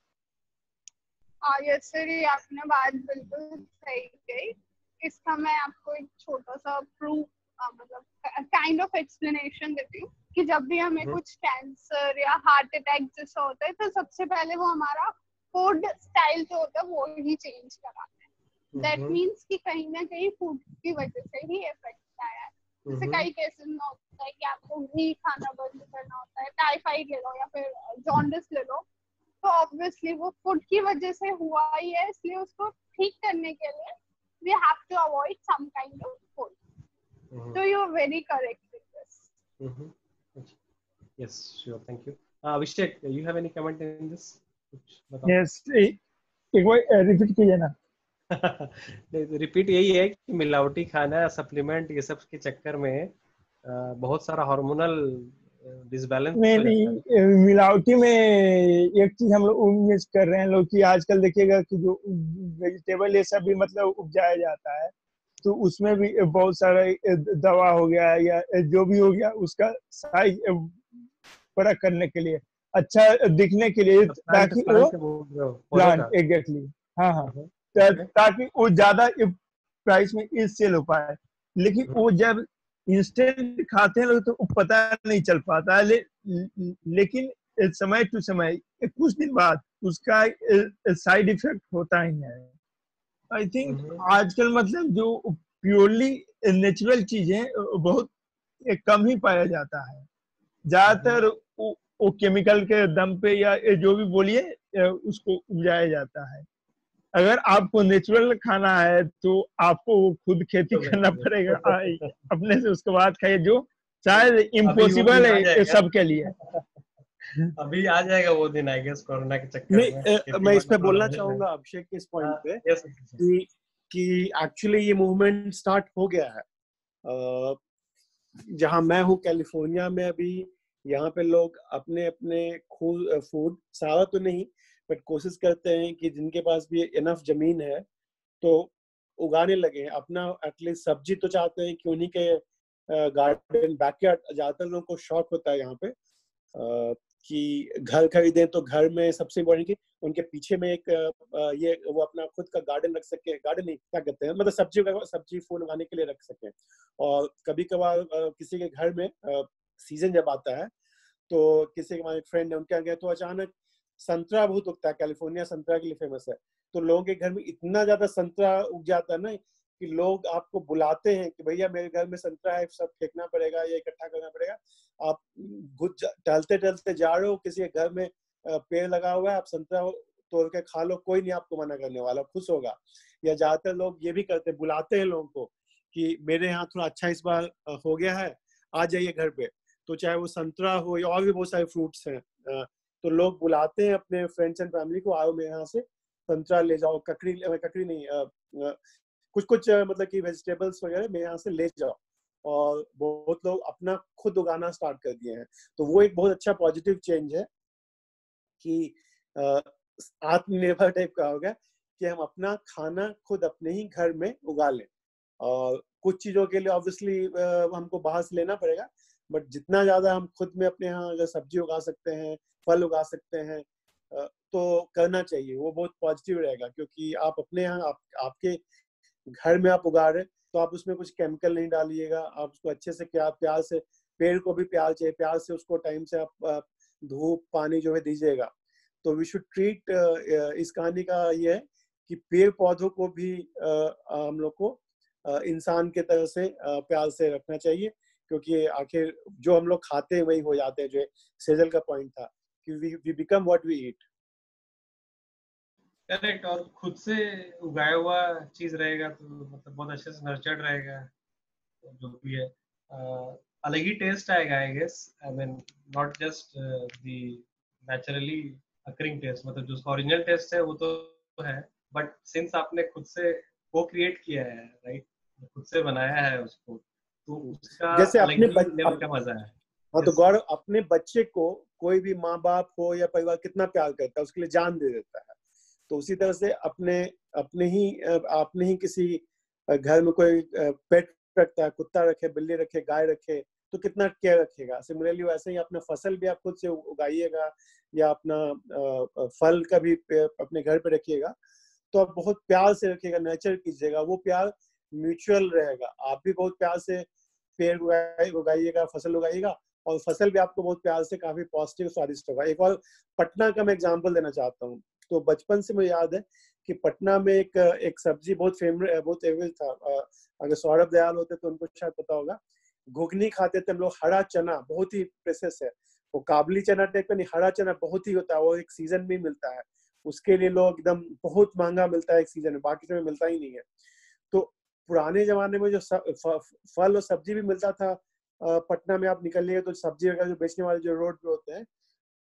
यस सर, ये आपने बात बिल्कुल सही कही। इसका मैं आपको एक छोटा सा प्रूफ, मतलब काइंड ऑफ एक्सप्लेनेशन देती हूँ कि जब भी हमें कुछ कैंसर या हार्ट अटैक जैसा होता है तो सबसे पहले वो हमारा फूड स्टाइल जो होता है वो ही चेंज कराता है। दैट मीन्स कि कहीं ना कहीं फूड की वजह से ही इफेक्ट आया है। जैसे कई केसेस में होता है कि आपको घी खाना बंद करना होता है, टाइफाइड ले लो या फिर जॉन्डिस ले लो, तो ऑब्वियसली वो फूड की वजह से हुआ ही है, इसलिए उसको ठीक करने के लिए we have to avoid some kind of food. So you are very correct with this. Yes, sure, thank you. Abhishek, you have any comment in this? Yes, एक बार रिपीट कीजिए ना। रिपीट यही है कि मिलावटी खाना, सप्लीमेंट, ये सब के चक्कर में बहुत सारा हार्मोनल डिसबैलेंस हो जाता है। मिलावटी में एक चीज हम लोग मिस कर रहे हैं लोग कि आजकल देखिएगा कि जो वेजिटेबल ये सब भी मतलब उपजाया जाता है, तो उसमें भी बहुत सारा दवा हो गया या जो भी हो गया, उसका साइज बड़ा करने के लिए, अच्छा दिखने के लिए, ताकि वो प्लांट एग्जैक्टली, हाँ, ताकि वो ज्यादा प्राइस में सेल हो पाए। लेकिन वो जब इंस्टेंट खाते हैं लोग तो पता नहीं चल पाता है, लेकिन समय टू समय कुछ दिन बाद उसका साइड इफेक्ट होता ही है। आई थिंक आजकल मतलब जो प्योरली नेचुरल चीजें बहुत कम ही पाया जाता है, ज्यादातर वो केमिकल के दम पे या जो भी बोलिए उसको उपजाया जाता है। अगर आपको नेचुरल खाना है तो आपको खुद खेती करना पड़ेगा अपने से, उसके बाद खाइए, जो शायद इम्पॉसिबल है सबके लिए। अभी आ जाएगा वो दिन, आई गेस, कोरोना के चक्कर में। मैं इस पे बोलना चाहूंगा अभिषेक के इस पॉइंट पे कि एक्चुअली ये मूवमेंट स्टार्ट हो गया है। जहां मैं हूँ कैलिफोर्निया में, अभी यहाँ पे लोग अपने अपने खुद फूड, सारा तो नहीं बट कोशिश करते हैं कि जिनके पास भी इनफ जमीन है तो उगाने लगे अपना। एटलीस्ट सब्जी तो चाहते हैं कि उन्हीं के गार्डन, बैकयार्ड, ज्यादातर लोगों को शौक होता है यहाँ पे कि घर खरीदें तो घर में सबसे इम्पोर्टेंट कि उनके पीछे में एक ये वो अपना खुद का गार्डन रख सके, गार्डन नहीं क्या कहते हैं, मतलब सब्जी फूल उगाने के लिए रख सके। और कभी कभार किसी के घर में सीजन जब आता है तो किसी के हमारे फ्रेंड है, उनके यहाँ गए तो अचानक संतरा बहुत उगता है, कैलिफोर्निया संतरा के लिए फेमस है, तो लोगों के घर में इतना ज्यादा संतरा उग जाता है ना कि लोग आपको बुलाते हैं कि भैया मेरे घर में संतरा है, सब फेंकना पड़ेगा या इकट्ठा करना पड़ेगा। आप टहलते टहलते जा रहे हो, किसी के घर में पेड़ लगा हुआ है, आप संतरा तोड़ के खा लो, कोई नहीं आपको मना करने वाला, खुश होगा। या ज्यादातर लोग ये भी करते हैं, बुलाते हैं लोगों को कि मेरे यहाँ थोड़ा अच्छा इस बार हो गया है, आ जाइए घर पे। तो चाहे वो संतरा हो या और भी बहुत सारे फ्रूट्स हैं, तो लोग बुलाते हैं अपने फ्रेंड्स एंड फैमिली को, आओ मेरे यहाँ से संतरा ले जाओ, ककड़ी नहीं, कुछ कुछ मतलब कि वेजिटेबल्स वगैरह मेरे यहाँ से ले जाओ। और बहुत लोग अपना खुद उगाना स्टार्ट कर दिए हैं। तो वो एक बहुत अच्छा पॉजिटिव चेंज है कि आत्मनिर्भर टाइप का हो गया कि हम अपना खाना खुद अपने ही घर में उगा लें। और कुछ चीजों के लिए ऑब्वियसली हमको बाहर से लेना पड़ेगा, बट जितना ज्यादा हम खुद में अपने यहाँ अगर सब्जी उगा सकते हैं, फल उगा सकते हैं, तो करना चाहिए। वो बहुत पॉजिटिव रहेगा, क्योंकि आप अपने यहाँ आपके घर में आप उगा रहे तो आप उसमें कुछ केमिकल नहीं डालिएगा, आप उसको अच्छे से प्यार से, पेड़ को भी प्यार चाहिए, प्यार से उसको टाइम से आप धूप पानी जो है दीजिएगा। तो वी शुड ट्रीट, इस कहानी का ये है कि पेड़ पौधों को भी हम लोग को इंसान के तरह से प्यार से रखना चाहिए, क्योंकि आखिर जो हम लोग खाते हैं वही हो जाते हैं, जो सेजल का पॉइंट था कि we become what we eat. Correct. और खुद से उगाया हुआ चीज रहेगा तो मतलब बहुत अच्छे से नर्चर्ड रहेगा, जो भी है अलग ही टेस्ट आएगा, I guess. I mean not just the naturally occurring taste, मतलब जो ओरिजिनल टेस्ट है वो तो है, बट सिंस आपने खुद से को क्रिएट किया है, राइट, खुद से बनाया है उसको, तो उसका जैसे अपने लेवल का मजा है। हाँ, तो गौरव अपने बच्चे को कोई भी माँ बाप हो या परिवार कितना प्यार करता है, उसके लिए जान दे देता है। तो उसी तरह से आपने ही किसी घर में कोई पेट रखता है, कुत्ता रखे, बिल्ली रखे, गाय रखे, तो कितना केयर रखेगा। सिमिलरली वैसे ही अपना फसल भी आप खुद से उगाइएगा या अपना फल का भी अपने घर पे रखिएगा, तो आप बहुत प्यार से रखिएगा, नर्चर कीजिएगा, वो प्यार म्यूचुअल रहेगा। आप भी बहुत प्यार से पेड़ उगाइएगा, फसल उगाइएगा, और फसल भी आपको बहुत प्यार से काफी पॉजिटिव स्वादिष्ट होगा। एक और पटना का मैं एग्जांपल देना चाहता हूँ। तो बचपन से मुझे याद है कि पटना में एक सब्जी बहुत फेमस था। अगर सौरभ दयाल होते तो उनको शायद पता होगा। घुगनी खाते थे हम लोग, हरा चना बहुत ही प्रेशियस है, वो काबली चना टाइप का नहीं, हरा चना बहुत ही होता है, वो एक सीजन में मिलता है, उसके लिए लोग एकदम बहुत महंगा मिलता है एक सीजन में, बाकी समय मिलता ही नहीं है। तो पुराने जमाने में जो फल और सब्जी भी मिलता था, पटना में आप निकलिए तो सब्जी वगैरह जो बेचने वाले जो रोड पे होते हैं,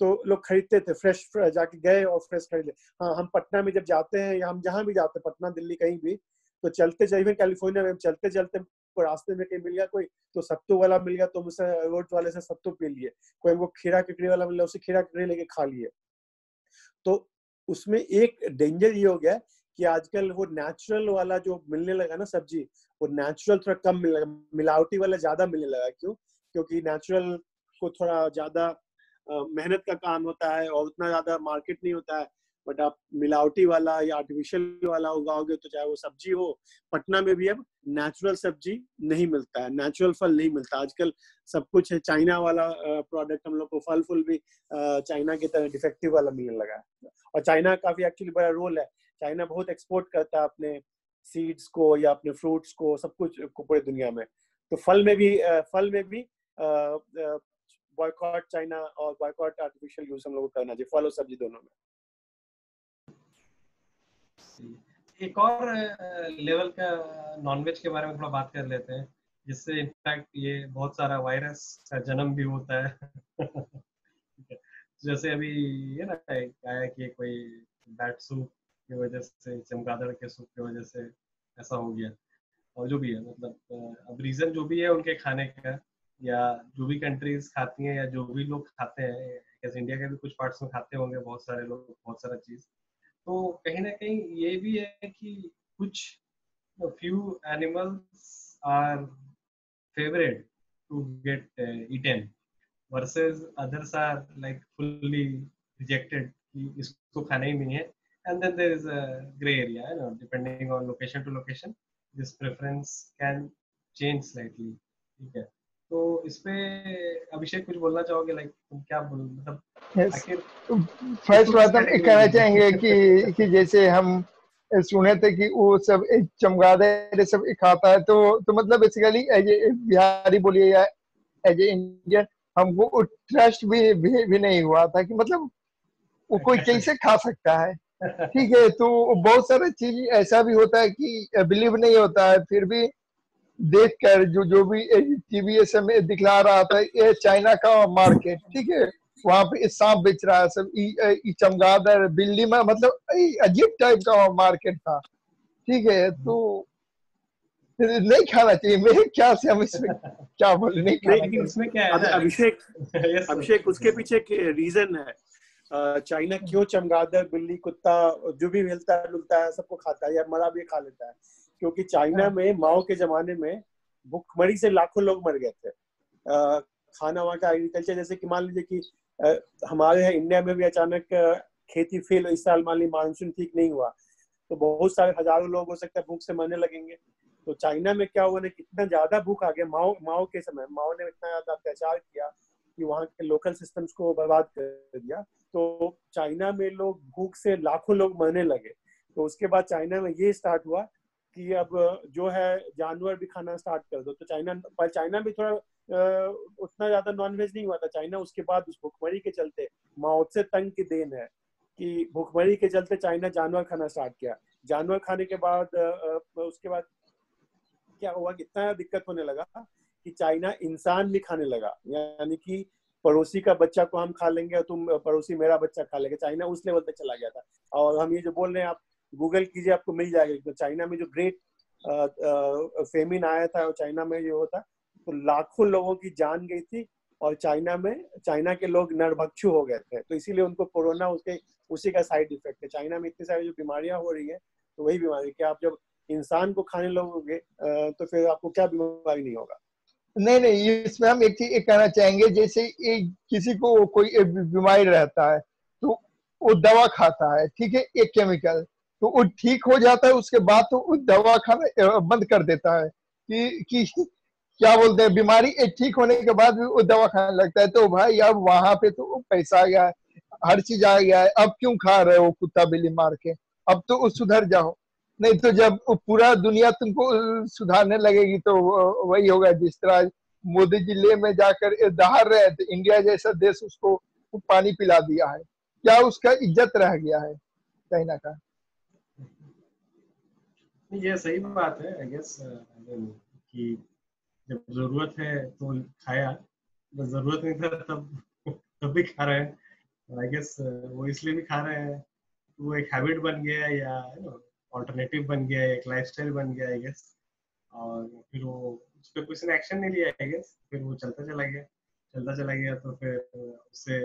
तो लोग खरीदते थे, फ्रेश जाके गए और फ्रेश खरीद ले। हाँ, हम पटना में जब जाते हैं या हम जहाँ भी जाते हैं, पटना दिल्ली कहीं भी, तो चलते चलते कैलिफोर्निया में चलते चलते रास्ते में कहीं मिल गया कोई तो सत्तू वाला मिल गया, तो मुझसे रोड वाले से सत्तू पी लिए, कोई हमको खीरा ककड़ी वाला मिल गया, उससे खीरा ककड़ी लेके खा लिए। तो उसमें एक डेंजर ये हो गया कि आजकल वो नेचुरल वाला जो मिलने लगा ना सब्जी, वो नेचुरल थोड़ा कम मिलने लगा, मिलावटी वाला ज्यादा मिलने लगा। क्यों? क्योंकि नेचुरल को थोड़ा ज्यादा मेहनत का काम होता है और उतना ज्यादा मार्केट नहीं होता है। बट आप मिलावटी वाला या आर्टिफिशियल वाला उगाओगे तो चाहे वो सब्जी हो, पटना में भी अब नेचुरल सब्जी नहीं मिलता है, नेचुरल फल नहीं मिलता। आजकल सब कुछ है चाइना वाला प्रोडक्ट, हम लोग को फल फूल भी चाइना की तरह डिफेक्टिव वाला मिलने लगा है। और चाइना का काफी एक्चुअली बड़ा रोल है, चाइना बहुत एक्सपोर्ट करता है अपने सीड्स को या अपने फ्रूट्स को, सब कुछ को पूरी दुनिया में। तो फल में भी बॉयकॉट चाइना और बॉयकॉट आर्टिफिशियल यूज हम लोग को करना चाहिए, फल और सब्जी दोनों में। एक और लेवल का नॉनवेज के बारे में थोड़ा बात कर लेते हैं, जिससे इनफैक्ट ये बहुत सारा वायरस का जन्म भी होता है। जैसे अभी ये ना आया कि कोई बैट सूप की वजह से, चमगादड़ के सूप की वजह से ऐसा हो गया, और जो भी है मतलब अब रीजन जो भी है उनके खाने का, या जो भी कंट्रीज खाती हैं या जो भी लोग खाते हैं, जैसे इंडिया के भी कुछ पार्ट्स में खाते होंगे बहुत सारे लोग बहुत सारा चीज, तो कहीं ना कहीं ये भी है कि कुछ few animals are favorite to get eaten versus others are like fully rejected कि इसको खाना ही नहीं है। And then there is a gray area, you know, depending on location to location, this preference can change slightly। ठीक है, तो इस पे अभिषेक कुछ बोलना चाहोगे? लाइक तुम क्या मतलब आखिर फर्स्ट बात हम कहना चाहेंगे कि जैसे हम सुने थे कि वो सब चमगादड़ सब खाता है, तो मतलब बेसिकली एज ए बिहारी बोलिए या एज ए इंडियन हमको ट्रस्ट भी नहीं हुआ था कि मतलब वो कोई कैसे खा सकता है। ठीक है, तो बहुत सारा चीज ऐसा भी होता है कि बिलीव नहीं होता है, फिर भी देखकर जो भी टीवी में दिखला रहा था, ये चाइना का मार्केट, ठीक है, वहां पे सांप बेच रहा है सब, चमगादड़, बिल्ली में, मतलब अजीब टाइप का मार्केट था। ठीक है, तो नहीं खाना चाहिए मेरे ख्याल से। हम इसमें क्या बोले, नहीं खाना चाहिए। इसमें क्या है ना अभिषेक उसके पीछे रीजन है, चाइना क्यों चमगादड़, बिल्ली, कुत्ता जो भी मिलता है सबको खाता है या मरा भी खा लेता है, क्योंकि चाइना में माओ के जमाने में भूखमरी से लाखों लोग मर गए थे। खाना वहाँ का एग्रीकल्चर, जैसे कि मान लीजिए कि हमारे यहाँ इंडिया में भी अचानक खेती फेल, इस साल मान लीजिए मानसून ठीक नहीं हुआ, तो बहुत सारे हजारों लोग हो सकता है भूख से मरने लगेंगे। तो चाइना में क्या हुआ ना, कितना ज्यादा भूख आ गया, माओ के समय माओ ने इतना ज्यादा अत्याचार किया कि वहाँ के लोकल सिस्टम्स को बर्बाद कर दिया। तो चाइना में लोग भूख से लाखों लोग मरने लगे। तो उसके बाद चाइना में ये स्टार्ट हुआ कि अब जो है जानवर भी खाना स्टार्ट कर दो। तो चाइना भी थोड़ा उतना ज्यादा नॉनवेज नहीं हुआ था चाइना। उसके बाद उस भूखमरी के चलते, माओ से तंग की देन है कि भूखमरी के चलते चाइना जानवर खाना स्टार्ट किया। जानवर खाने के बाद उसके बाद क्या हुआ, इतना दिक्कत होने लगा कि चाइना इंसान भी खाने लगा, यानी कि पड़ोसी का बच्चा को हम खा लेंगे और तुम पड़ोसी मेरा बच्चा खा लेंगे। चाइना उस लेवल तक चला गया था। और हम ये जो बोल रहे हैं आप गूगल कीजिए आपको मिल जाएगा। तो चाइना में जो ग्रेट फेमिन आया था, चाइना में जो होता, तो लाखों लोगों की जान गई थी और चाइना के लोग नरभक्षु हो गए थे। तो इसीलिए उनको कोरोना उसी का साइड इफेक्ट है। चाइना में इतनी सारी जो बीमारियां हो रही है, तो वही बीमारी कि आप जब इंसान को खाने लगोगे तो फिर आपको क्या बीमारी नहीं होगा। नहीं नहीं, इसमें हम एक चीज कहना चाहेंगे, जैसे किसी को कोई बीमारी रहता है तो वो दवा खाता है, ठीक है, एक केमिकल, तो वो ठीक हो जाता है, उसके बाद तो वो दवा खाना बंद कर देता है कि क्या बोलते हैं, बीमारी ठीक होने के बाद भी वो दवा खाने लगता है। तो भाई अब वहां पे तो पैसा आ गया है, हर चीज आ गया है, अब क्यों खा रहे हो कुत्ता बिल्ली मार के, अब तो सुधर जाओ। नहीं तो जब पूरा दुनिया तुमको सुधारने लगेगी तो वही होगा, जिस तरह मोदी जी लेह में जाकर दहाड़ रहे थे, इंडिया जैसा देश उसको पानी पिला दिया है, क्या उसका इज्जत रह गया है चाइना का? ये सही बात है, आई गेस कि जब जरूरत है तो खाया, जब जरूरत नहीं था तब भी खा रहे हैं। आई गेस वो इसलिए भी खा रहे हैं, वो एक हैबिट बन गया है या ऑल्टरनेटिव बन गया है, एक लाइफस्टाइल बन गया है आई गेस। और फिर वो उस पर किसी ने एक्शन नहीं लिया आई गेस, फिर वो चलता चला गया तो फिर उससे।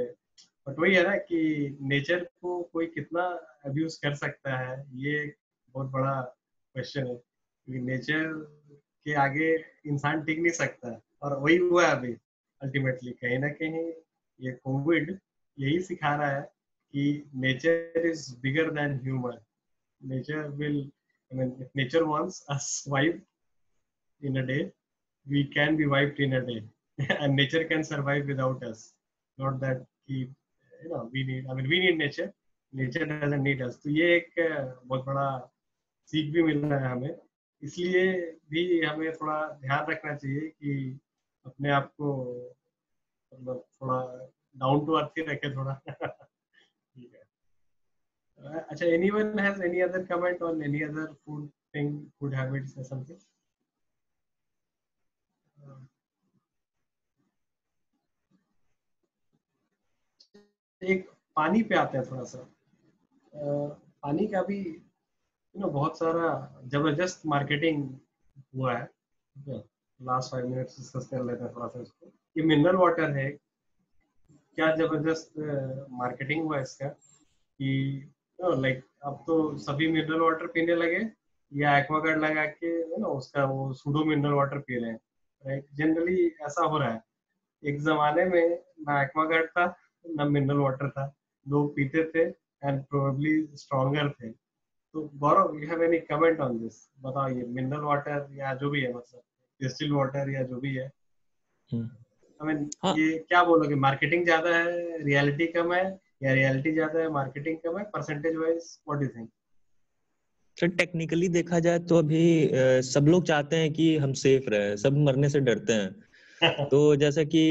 बट वही है ना कि नेचर को कोई कितना अब्यूज कर सकता है, ये एक बहुत बड़ा क्वेश्चन है, क्योंकि नेचर के आगे इंसान टिक नहीं सकता है। और वही हुआ है अभी अल्टीमेटली, कहीं ना कहीं ये कोविड यही सिखा रहा है कि nature is bigger than human. Nature will, I mean, if nature wants us survive in a day, we can be wiped in a day and nature can survive without us. Not that we need nature, nature doesn't need us. तो ये एक बहुत बड़ा सीख भी मिल रहा है हमें, इसलिए भी हमें थोड़ा ध्यान रखना चाहिए कि अपने आप को मतलब थोड़ा डाउन टू अर्थ ही रखे थोड़ा। ठीक है। अच्छा, anyone has any other comment on any other food habits or something? एक पानी पे आते हैं थोड़ा सा। पानी का भी बहुत सारा जबरदस्त मार्केटिंग हुआ है, लास्ट 5 मिनट्स डिस्कस कर लेते हैं थोड़ा सा इसको। ये मिनरल वाटर है, क्या जबरदस्त मार्केटिंग हुआ है इसका कि लाइक अब तो सभी मिनरल वाटर पीने लगे या एक्वागार्ड लगा के उसका वो सूडो मिनरल वाटर पी रहे हैं, राइट? जनरली ऐसा हो रहा है। एक जमाने में ना एक्वागार्ड था ना मिनरल वाटर था, लोग पीते थे एंड प्रोबेबली स्ट्रॉन्गर थे। तो Gaurav, you have any comment on this? बताओ, ये मिनरल वाटर या जो भी है, मतलब डिस्टिल वाटर या जो भी है, आई मीन ये क्या बोलोगे, मार्केटिंग ज्यादा है, रियलिटी कम है, या रियलिटी ज्यादा है, मार्केटिंग कम है? Percentage wise what do you think? Sir technically देखा जाए तो अभी सब लोग चाहते हैं कि हम सेफ रहे, सब मरने से डरते हैं। तो जैसा कि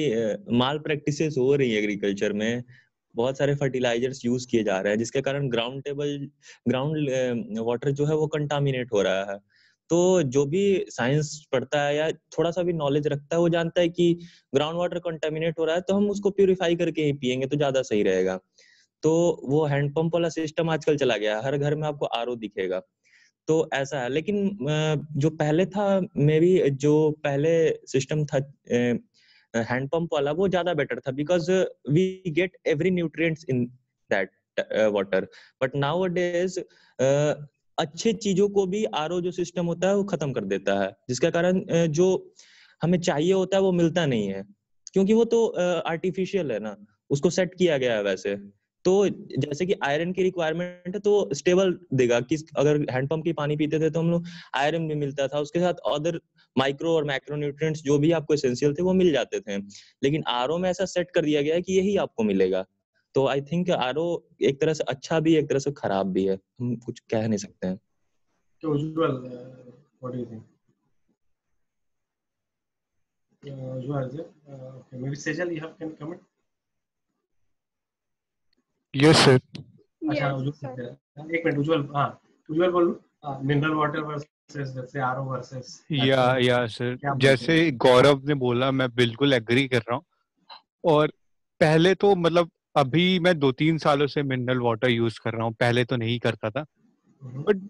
माल प्रैक्टिसेस हो रही है एग्रीकल्चर में, बहुत सारे फर्टिलाइजर्स यूज किए जा रहे हैं, जिसके कारण ग्राउंड वाटर जो है वो कंटामिनेट हो रहा है। तो जो भी साइंस पढ़ता है या थोड़ा सा भी नॉलेज रखता है, वो जानता है कि ग्राउंड वाटर कंटामिनेट हो रहा है तो हम उसको प्यूरिफाई करके ही पियेंगे तो ज्यादा सही रहेगा। तो वो हैंडपंप वाला सिस्टम आजकल चला गया, हर घर में आपको आरओ दिखेगा। तो ऐसा है, लेकिन जो पहले था, मे बी जो पहले सिस्टम था हैंडपंप वाला, वो ज्यादा बेटर था, because we get every nutrients in that water. But nowadays अच्छे चीजों को भी आरओ जो सिस्टम होता है वो खत्म कर देता है, जिसके कारण जो हमें चाहिए होता है वो मिलता नहीं है, क्योंकि वो तो आर्टिफिशियल है ना, उसको सेट किया गया है वैसे। तो जैसे कि आयरन की रिक्वायरमेंट है तो स्टेबल देगा कि अगर हैंडपंप की पानी पीते थे तो हम लोग आयरन भी मिलता था, उसके साथ अदर माइक्रो और मैक्रो न्यूट्रिएंट्स जो भी आपको एसेंशियल थे वो मिल जाते थे। लेकिन आरओ में ऐसा सेट कर दिया गया है कि यही आपको मिलेगा। तो आई थिंक आरओ एक तरह से अच्छा भी एक तरह से खराब भी है, हम कुछ कह नहीं सकते हैं। तो Ujjwal, what do you think? Ujjwal, okay, maybe Sejal, you have can comment? Yes sir. अच्छा, उज्जवल एक मिनट, उज्जवल, हाँ उज्जवल बोलो। मिनरल वाटर वर्सेस जैसे आरओ वर्सेस, या सर, जैसे गौरव ने बोला मैं बिल्कुल एग्री कर रहा हूँ। और पहले तो मतलब अभी मैं 2-3 सालों से मिनरल वाटर यूज कर रहा हूँ, पहले तो नहीं करता था। बट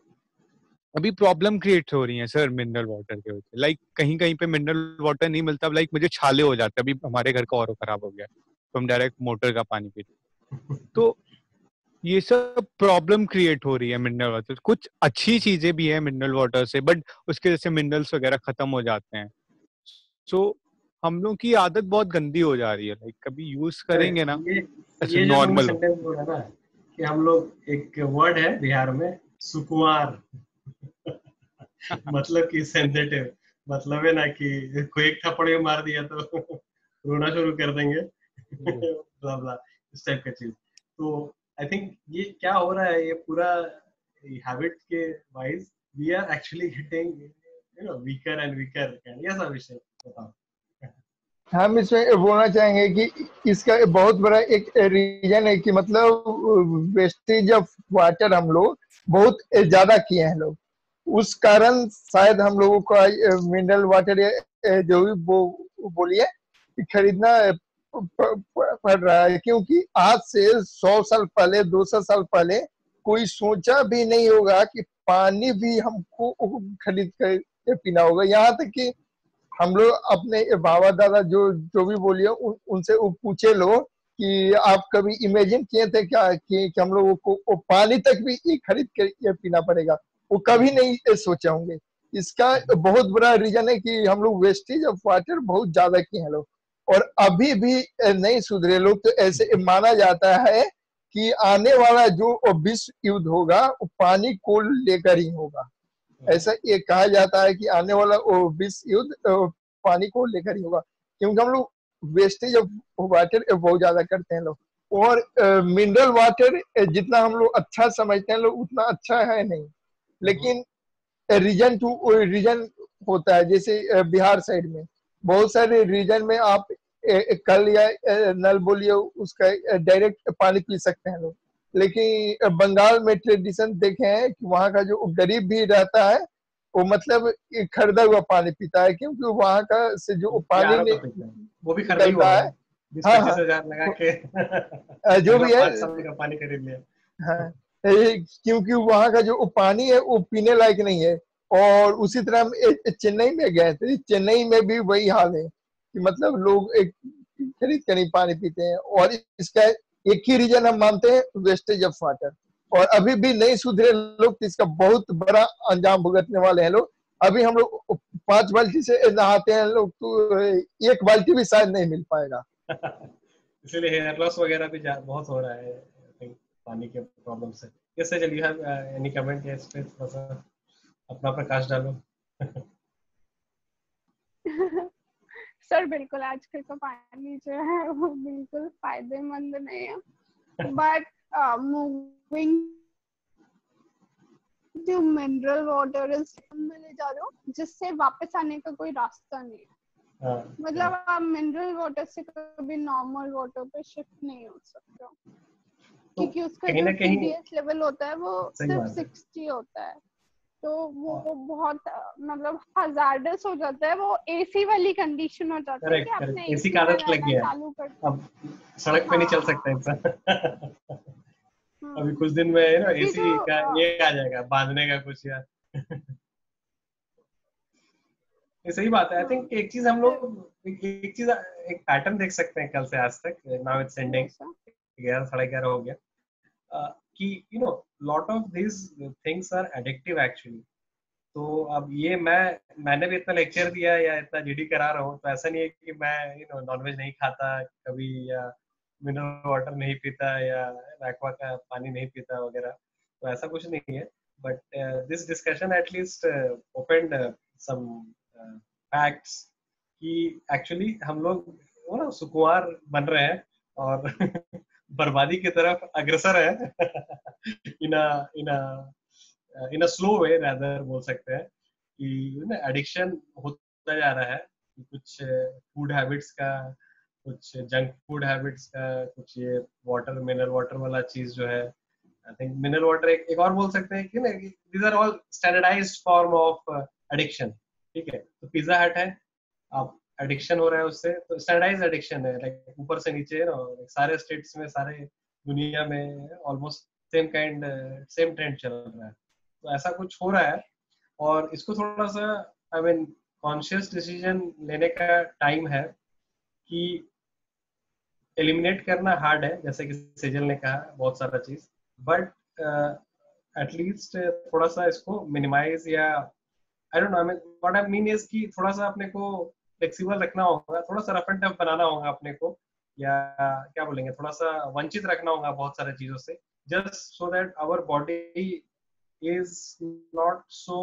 अभी प्रॉब्लम क्रिएट हो रही है सर मिनरल वाटर के वजह से। लाइक कहीं कहीं पे मिनरल वाटर नहीं मिलता, लाइक मुझे छाले हो जाते हैं। अभी हमारे घर का और खराब हो गया तो हम डायरेक्ट मोटर का पानी पीते। तो ये सब प्रॉब्लम क्रिएट हो रही है मिनरल वाटर। कुछ अच्छी चीजें भी है मिनरल वाटर से, बट उसके जैसे मिनरल्स वगैरह खत्म हो जाते हैं। सो हम लोग की आदत बहुत गंदी हो जा रही है। लाइक कभी यूज करेंगे ना ऐसे ये जो तुमने नॉर्मल। सेंटेंस बोला ना कि हम लोग, एक वर्ड है बिहार में सुकुमार, मतलब कि सेंसिटिव, मतलब है ना कि कोई एक थप्पड़ भी मार दिया तो रोना शुरू कर देंगे, ब्ला ब्ला, इस टाइप का चीज। तो आई थिंक ये क्या हो रहा है, ये पूरा हैबिट के wise we are actually getting weaker and weaker. ये सब विषय बताओ। हम इसमें बोलना चाहेंगे कि इसका बहुत बड़ा एक रीजन है कि मतलब वेस्टेज ऑफ वाटर हम लोग बहुत ज्यादा किए हैं लोग। उस कारण शायद हम लोगों का मिनरल वाटर जो भी बोलिए खरीदना पड़ रहा है, क्योंकि आज से 100 साल पहले 200 साल पहले कोई सोचा भी नहीं होगा कि पानी भी हमको खरीद कर पीना होगा। यहाँ तक कि हम लोग अपने बाबा दादा जो भी बोलिए उनसे पूछे लो कि आप कभी इमेजिन किए थे क्या कि हम लोगों को पानी तक भी खरीद कर ये पीना पड़ेगा, वो कभी नहीं सोचे होंगे। इसका बहुत बड़ा रीजन है कि हम लोग वेस्टेज ऑफ वाटर बहुत ज्यादा किए हैं लोग, और अभी भी नहीं सुधरे लोग। तो ऐसे माना जाता है कि आने वाला जो विश्व युद्ध होगा वो पानी को लेकर ही होगा। ऐसा ये कहा जाता है कि आने वाला विश्व युद्ध पानी को लेकर ही होगा, क्योंकि हम लोग वेस्टेज ऑफ वाटर बहुत ज्यादा करते हैं लोग। और मिनरल वाटर जितना हम लोग अच्छा समझते हैं लोग उतना अच्छा है नहीं, लेकिन रीजन टू रीजन होता है। जैसे बिहार साइड में बहुत सारे रीजन में आप कल या नल बोलिए उसका डायरेक्ट पानी पी सकते हैं लोग, लेकिन बंगाल में ट्रेडिशन देखे हैं कि वहाँ का जो गरीब भी रहता है वो मतलब खरीदा हुआ पानी पीता है, क्योंकि वहाँ का से जो पानी वो भी खरीदा हुआ निकलता है। 20-25 हजार लगा के जो भी है 5 साल का पानी खरीद लिया। हाँ, क्योंकि वहाँ का जो पानी है वो पीने लायक नहीं है। और उसी तरह हम चेन्नई में गए थे, चेन्नई में भी वही हाल है कि मतलब लोग एक खरीद कर नहीं पानी पीते हैं। और इसका एक ही रीजन हम मानते हैं, वेस्टेज ऑफ वाटर। और अभी भी नहीं सुधरे लोग तो इसका बहुत बड़ा अंजाम भुगतने वाले हैं लोग। अभी हम लोग 5 बाल्टी से नहाते हैं लोग तो 1 बाल्टी भी शायद नहीं मिल पाएगा। इसीलिए हेयर लॉस वगैरह भी बहुत हो रहा है पानी के प्रॉब्लम से। कैसे चलिए हम एनी कमेंट या इस पे थोड़ा सा अपना प्रकाश डालो। सर बिल्कुल आजकल का पानी जो है वो बिल्कुल फायदेमंद नहीं है, बट मूविंग जो मिनरल वाटर में ले जा रहे हो जिससे वापस आने का कोई रास्ता नहीं है। मतलब आप मिनरल वाटर से कभी नॉर्मल वाटर पे शिफ्ट नहीं हो सकते, क्योंकि उसका जो TDS लेवल होता है वो सिर्फ 60 होता है। तो वो बहुत मतलब हजार्डस हो जाता है, वो AC वाली कंडीशन हो जाती है कि आपने AC का आदत लग गया चालू कर, अब सड़क पे नहीं चल सकता इंसान। अभी कुछ दिन में ना AC का ये आ जाएगा बांधने का कुछ या ये सही बात है। आई थिंक एक चीज हम लोग एक पैटर्न देख सकते हैं कल से आज तक। नाउ इट्स एंडिंग, 11-11:30 हो गया कि lot of this things are addictive actually. तो अब ये मैंने भी इतना लेक्चर दिया या इतना GD करा रहा हूँ, तो ऐसा नहीं है कि मैं नॉनवेज नहीं खाता कभी या मिनरल वाटर नहीं पीता या एक्वा का पानी नहीं पीता वगैरह, तो ऐसा कुछ नहीं है। But this discussion at least opened some facts कि एक्चुअली हम लोग सुकुमार बन रहे हैं और बर्बादी की तरफ अग्रसर है इन अ स्लो वे रादर बोल सकते हैं कि एडिक्शन होता जा रहा है। कुछ फूड हैबिट्स का, कुछ जंक फूड हैबिट्स का, कुछ ये वाटर मिनरल वाटर वाला चीज जो है। आई थिंक मिनरल वाटर एक और बोल सकते हैं कि these are all standardised form of addiction. ठीक है, तो पिज्जा हट है, आप एडिक्शन हो रहा है उससे, तो स्टैंडर्डाइज्ड एडिक्शन है। लाइक ऊपर से नीचे सारे स्टेट्स में, सारे दुनिया में ऑलमोस्ट सेम ट्रेंड चल रहा है। तो ऐसा कुछ हो रहा है और इसको थोड़ा सा आई मीन कॉन्शियस डिसीजन लेने का टाइम है कि एलिमिनेट करना हार्ड है, जैसे कि सेजल ने कहा बहुत सारा चीज, बट एटलीस्ट थोड़ा सा इसको मिनिमाइज या I don't know, I mean what I mean is कि थोड़ा सा अपने को फ्लेक्सिबल रखना होगा, थोड़ा सा रफ एंड टफ बनाना होगा अपने को, या क्या बोलेंगे, थोड़ा सा वंचित रखना होगा बहुत सारी चीजों से, just so that our body is not so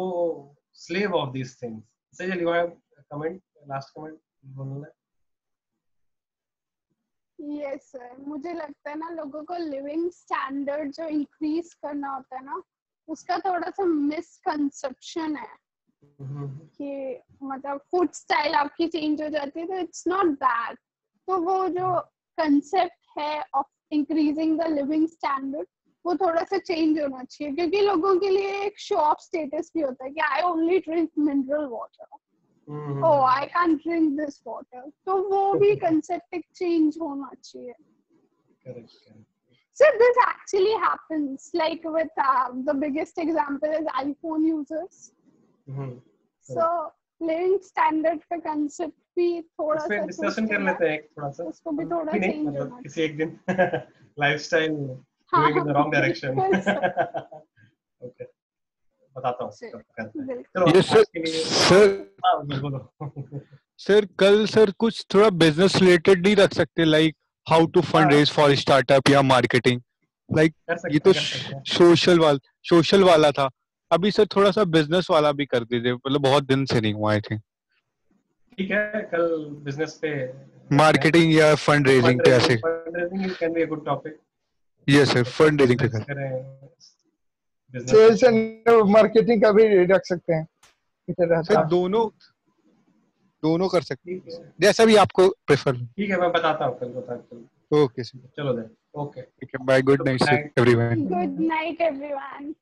slave of these things. Sejal, you have a comment, last comment बोलना है? यस सर, मुझे लगता है ना लोगों को लिविंग स्टैंडर्ड जो इंक्रीज करना होता है ना, उसका थोड़ा सा मिसकंसेप्शन है कि मतलब फूड स्टाइल आपकी चेंज हो जाती है, तो इट्स नॉट दैट। तो वो जो कंसेप्ट है of increasing the living standard, वो थोड़ा सा चेंज होना चाहिए, क्योंकि लोगों के लिए एक शो ऑफ स्टेटस भी होता है कि I only drink mineral water, oh I can't drink this water, तो वो भी concept change होना चाहिए। Correct. So this actually happens, like with the biggest example is iPhone users. So living standard का concept भी थोड़ा सा डिस्कशन कर लेते हैं थोड़ा सा, उसको भी थोड़ा चेंज होना चाहिए किसी एक दिन lifestyle going in the wrong direction. Okay, बताता हूँ। सर कल सर कुछ थोड़ा बिजनेस रिलेटेड नहीं रख सकते, like how to fund raise for startup या मार्केटिंग, लाइक ये तो सोशल वाला था, अभी सर थोड़ा सा बिजनेस वाला भी कर दीजिए, मतलब बहुत दिन से नहीं हुआ आई थिंक। ठीक है, कल बिजनेस पे मार्केटिंग या फंड रेजिंग पे ऐसे fund can be a good topic. Yes sir, fund raising पे सेल्स एंड मार्केटिंग का भी रख सकते हैं, सर दोनों कर सकते हैं, जैसा भी आपको प्रेफर। ठीक है, मैं बताता हूँ कल। ओके सर, चलो देन, ओके, ठीक है, bye, good night sir everyone. Good night everyone.